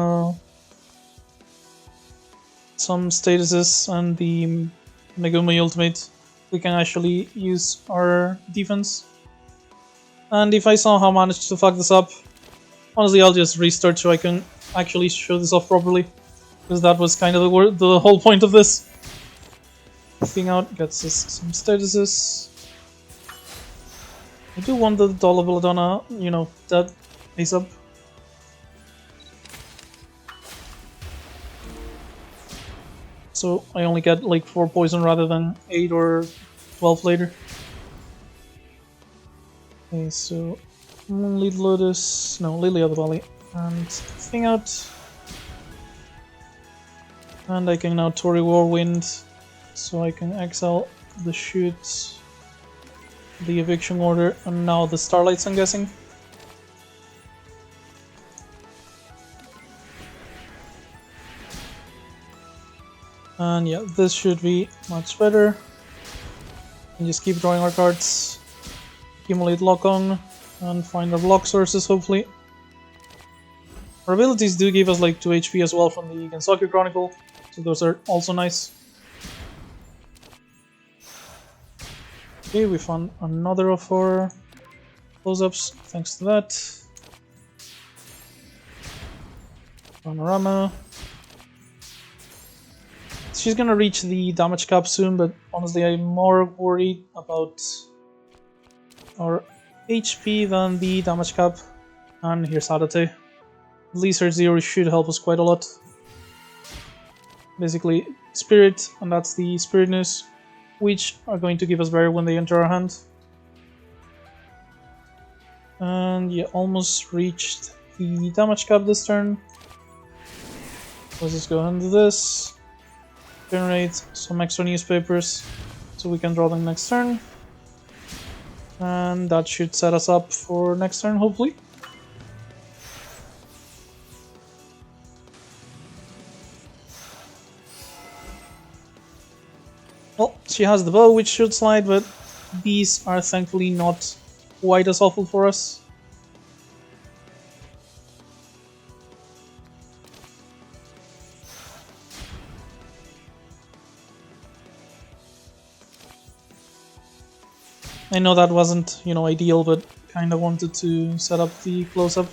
statuses and the Megumi ultimate, we can actually use our defense. And if I somehow manage to fuck this up, honestly I'll just restart so I can actually show this off properly. Because that was kind of the whole point of this. Thing out gets us some statuses. I do want the Dollar Belladonna, you know, that face up. So I only get like 4 poison rather than 8 or 12 later. Okay, so Lead Lotus, no, Lily of the Valley, and Thing out. And I can now Torii Warwind, so I can exile the shoot, the eviction order, and now the Starlights, I'm guessing. And yeah, this should be much better. And just keep drawing our cards, accumulate lock-on, and find our block sources, hopefully. Our abilities do give us like 2 HP as well from the Gensokyo Chronicle, so those are also nice. Okay, we found another of our close-ups, thanks to that. Panorama. She's gonna reach the damage cap soon, but honestly I'm more worried about our HP than the damage cap. And here's Hadate. At least her zero should help us quite a lot. Basically, Spirit, and that's the Spirit News, which are going to give us Barrier when they enter our hand. And yeah, almost reached the damage cap this turn. Let's just go ahead and do this. Generate some extra newspapers so we can draw them next turn. And that should set us up for next turn, hopefully. Well, she has the bow, which should slide, but these are thankfully not quite as awful for us. I know that wasn't, you know, ideal, but kind of wanted to set up the close-up.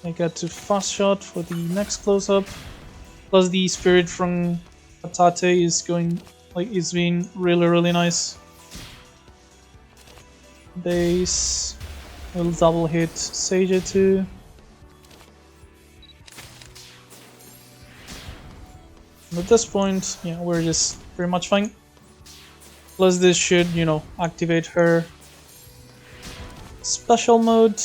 I get to fast shot for the next close-up. Plus the spirit from Atate is being really nice. Base will double hit Sage too. And at this point, yeah, we're just pretty much fine. Plus this should, you know, activate her special mode.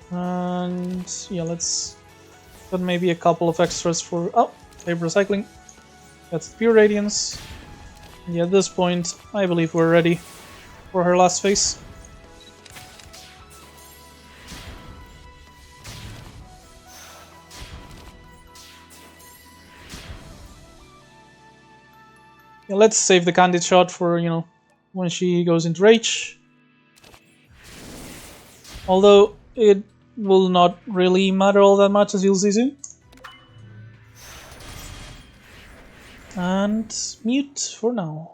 And yeah, let's put maybe a couple of extras for paper recycling. That's pure radiance. And yeah, at this point, I believe we're ready for her last phase. Yeah, let's save the Candid Shot for, you know, when she goes into rage. Although it will not really matter all that much, as you'll see soon. And mute for now.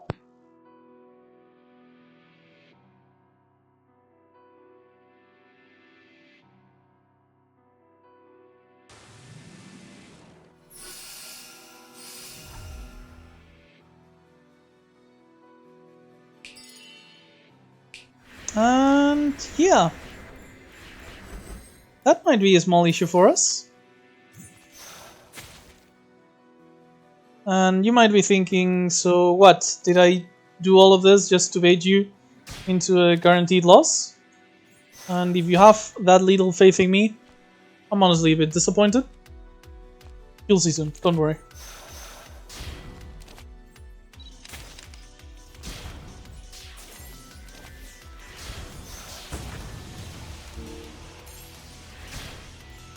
And yeah, that might be a small issue for us. And you might be thinking, so what? Did I do all of this just to bait you into a guaranteed loss? And if you have that little faith in me, I'm honestly a bit disappointed. You'll see soon, don't worry.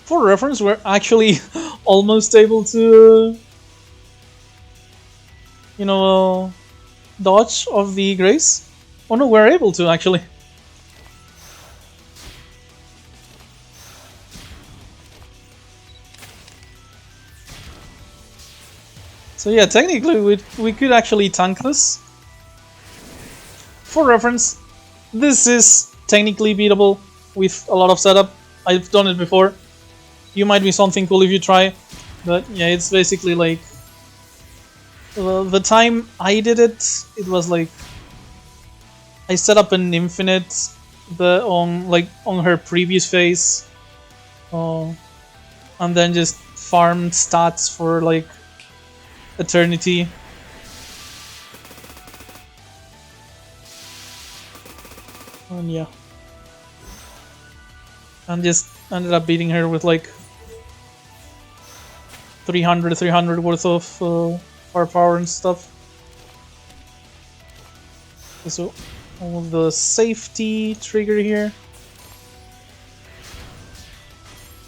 For reference, we're actually almost able to, you know, dodge of the Grace. Oh no, we're able to actually. So yeah, technically we could actually tank this. for reference, this is technically beatable with a lot of setup. I've done it before. You might be something cool if you try, but yeah, it's basically like the time I did it, it was like I set up an infinite on her previous phase, and then just farmed stats for like eternity. And yeah, and just ended up beating her with like 300 worth of firepower and stuff. So all the safety trigger here.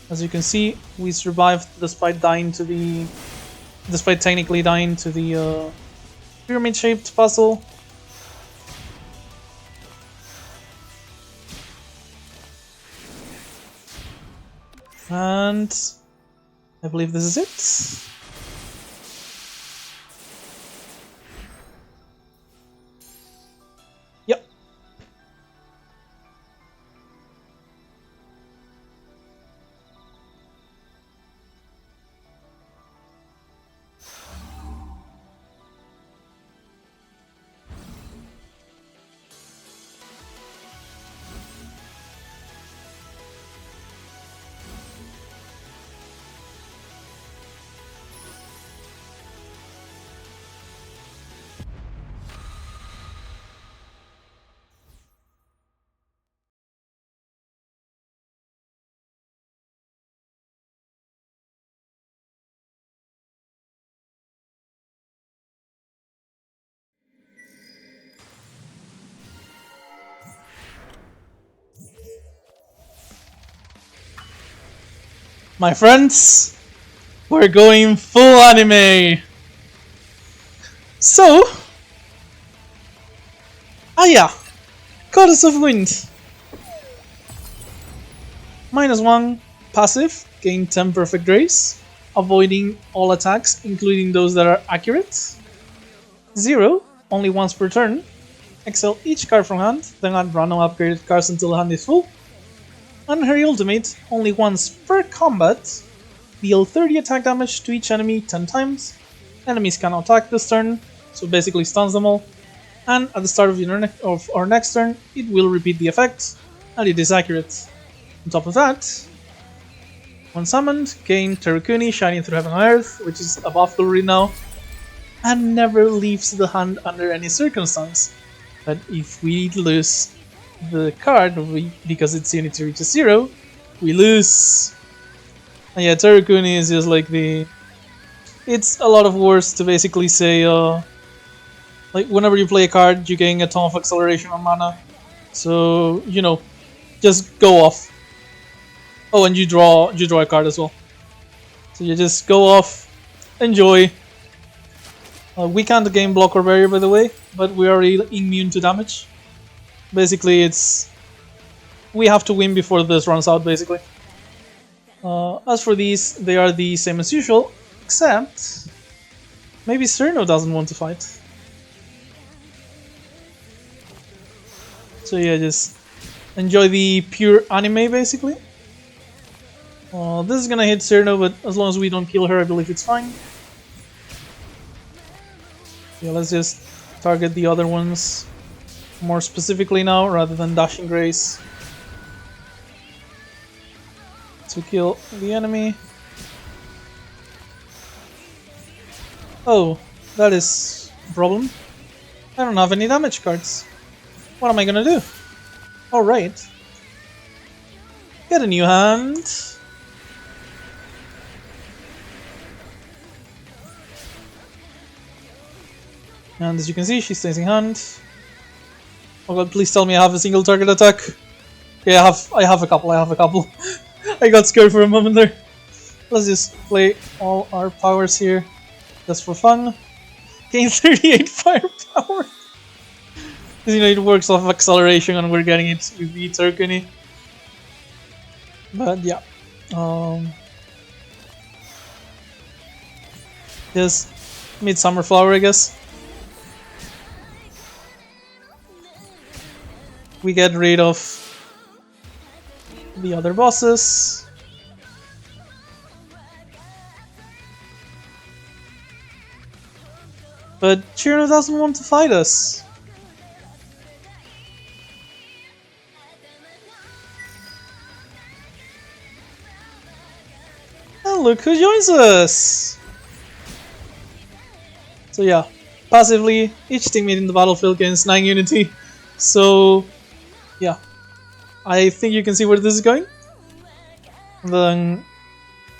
As you can see, we survived despite technically dying to the pyramid-shaped puzzle. And I believe this is it. Yep. My friends, we're going full anime. So, yeah, Goddess of Wind. -1 passive, gain 10 perfect rays, avoiding all attacks, including those that are accurate. 0, only once per turn. Exile each card from hand, then add random upgraded cards until the hand is full. And her ultimate, only once per combat, deal 30 attack damage to each enemy 10 times. Enemies cannot attack this turn, so basically stuns them all. And at the start of our next turn, it will repeat the effect, and it is accurate. On top of that, when summoned, gain Tanuki Shining Through Heaven and Earth, which is above glory now, and never leaves the hand under any circumstance. But if we lose the card, because its unity reaches 0, we lose. And yeah, Tanuki is just like it's a lot of words to basically say, like whenever you play a card, you gain a ton of acceleration on mana. So, you know, just go off. Oh, and you draw a card as well. So you just go off, enjoy. We can't gain block or barrier, by the way, but we are immune to damage. Basically, we have to win before this runs out, basically. As for these, they are the same as usual, except maybe Cerno doesn't want to fight. So yeah, just enjoy the pure anime, basically. This is gonna hit Cerno, but as long as we don't kill her, I believe it's fine. Yeah, let's just target the other ones more specifically now, rather than dashing Grace. To kill the enemy. Oh, that is a problem. I don't have any damage cards. What am I gonna do? Alright. Get a new hand. And as you can see, she stays in hand. Oh god, please tell me I have a single target attack. Okay, I have a couple. I got scared for a moment there. Let's just play all our powers here, just for fun. Gain 38 firepower. Because you know it works off acceleration, and we're getting it with the Tanuki. But yeah, just Midsummer Flower, I guess. We get rid of the other bosses. But Chirno doesn't want to fight us. And look who joins us! So yeah, passively, each teammate in the battlefield gains 9 unity. So yeah, I think you can see where this is going. And then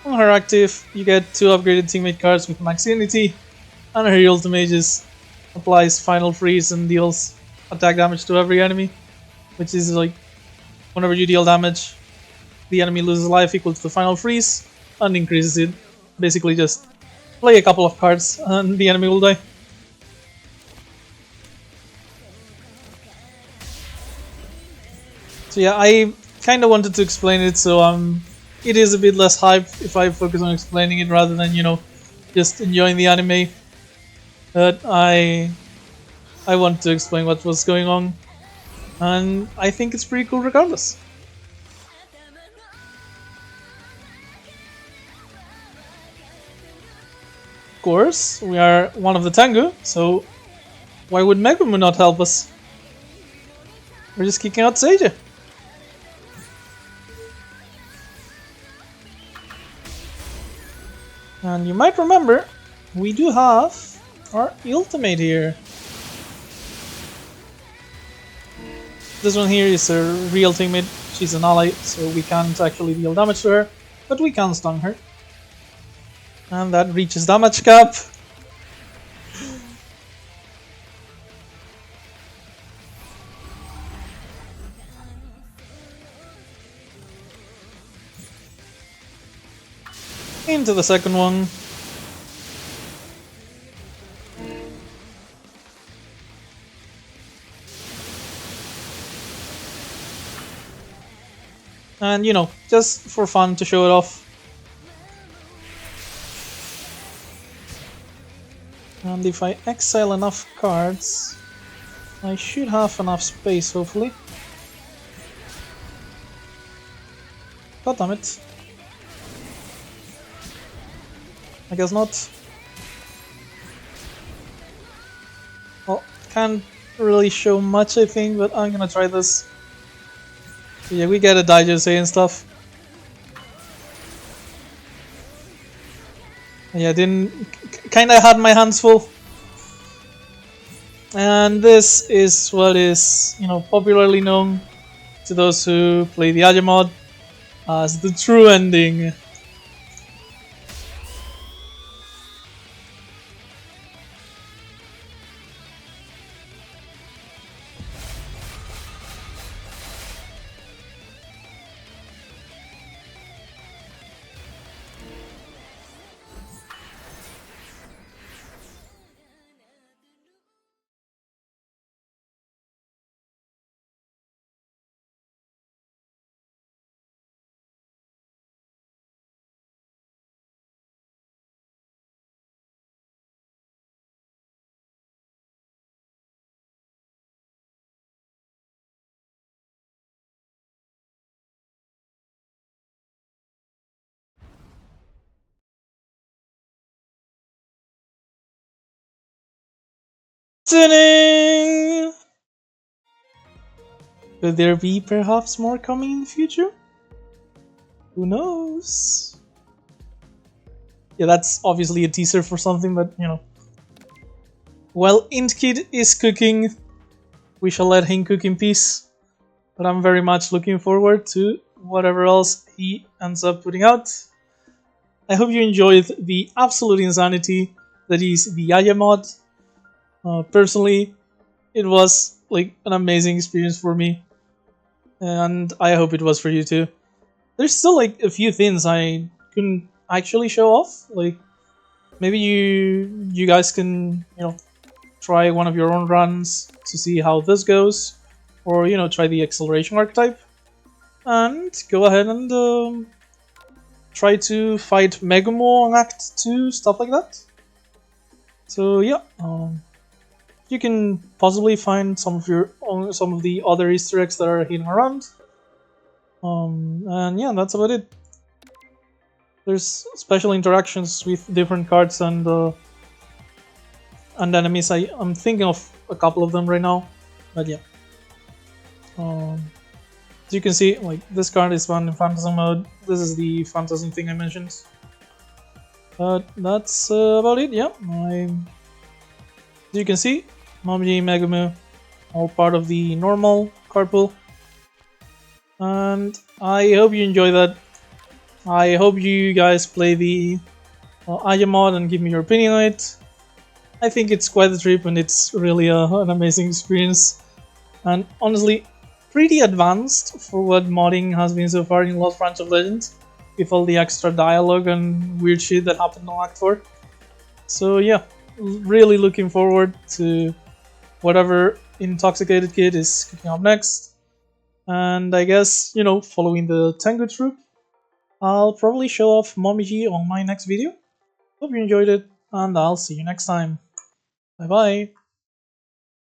on her active, you get 2 upgraded teammate cards with max unity, and her ultimate just applies final freeze and deals attack damage to every enemy, which is like whenever you deal damage, the enemy loses life equal to the final freeze and increases it. Basically just play a couple of cards and the enemy will die. So yeah, I kind of wanted to explain it, so it is a bit less hype if I focus on explaining it rather than, you know, just enjoying the anime. But I want to explain what was going on, and I think it's pretty cool regardless. Of course, we are one of the Tengu, so why would Megumu not help us? We're just kicking out Seiji. And you might remember, we do have our ultimate here. This one here is a real teammate. She's an ally, so we can't actually deal damage to her, but we can stun her. And that reaches damage cap. Into the second one. And you know, just for fun to show it off. And if I exile enough cards, I should have enough space, hopefully. God damn it. I guess not. Well, can't really show much, I think, but I'm gonna try this. Yeah, we get a Daijose and stuff. Yeah, kinda had my hands full. And this is what is, you know, popularly known to those who play the Aja mod as the true ending. Ta-ding! Could there be perhaps more coming in the future? Who knows? Yeah, that's obviously a teaser for something, but you know. While Intkid is cooking, we shall let him cook in peace. But I'm very much looking forward to whatever else he ends up putting out. I hope you enjoyed the absolute insanity that is the Yaya mod. Personally, it was like an amazing experience for me, and I hope it was for you too. There's still like a few things I couldn't actually show off. Like maybe you guys can, you know, try one of your own runs to see how this goes, or you know, try the acceleration archetype, and go ahead and try to fight Megumo on Act 2, stuff like that. So yeah, You can possibly find some of the other Easter eggs that are hidden around. And yeah, that's about it. There's special interactions with different cards and enemies. I'm thinking of a couple of them right now, but yeah. As you can see, like this card is found in Phantasm mode. This is the Phantasm thing I mentioned. But that's about it. Yeah, as you can see, Momiji, Megumu, all part of the normal card pool. And I hope you enjoy that. I hope you guys play the Aya mod and give me your opinion on it. I think it's quite a trip and it's really an amazing experience. And honestly, pretty advanced for what modding has been so far in Lost Branch of Legends, with all the extra dialogue and weird shit that happened in Act 4. So yeah, really looking forward to whatever Intoxicated Kid is cooking up next. And I guess, you know, following the Tengu troop, I'll probably show off Momiji on my next video. Hope you enjoyed it, and I'll see you next time. Bye bye!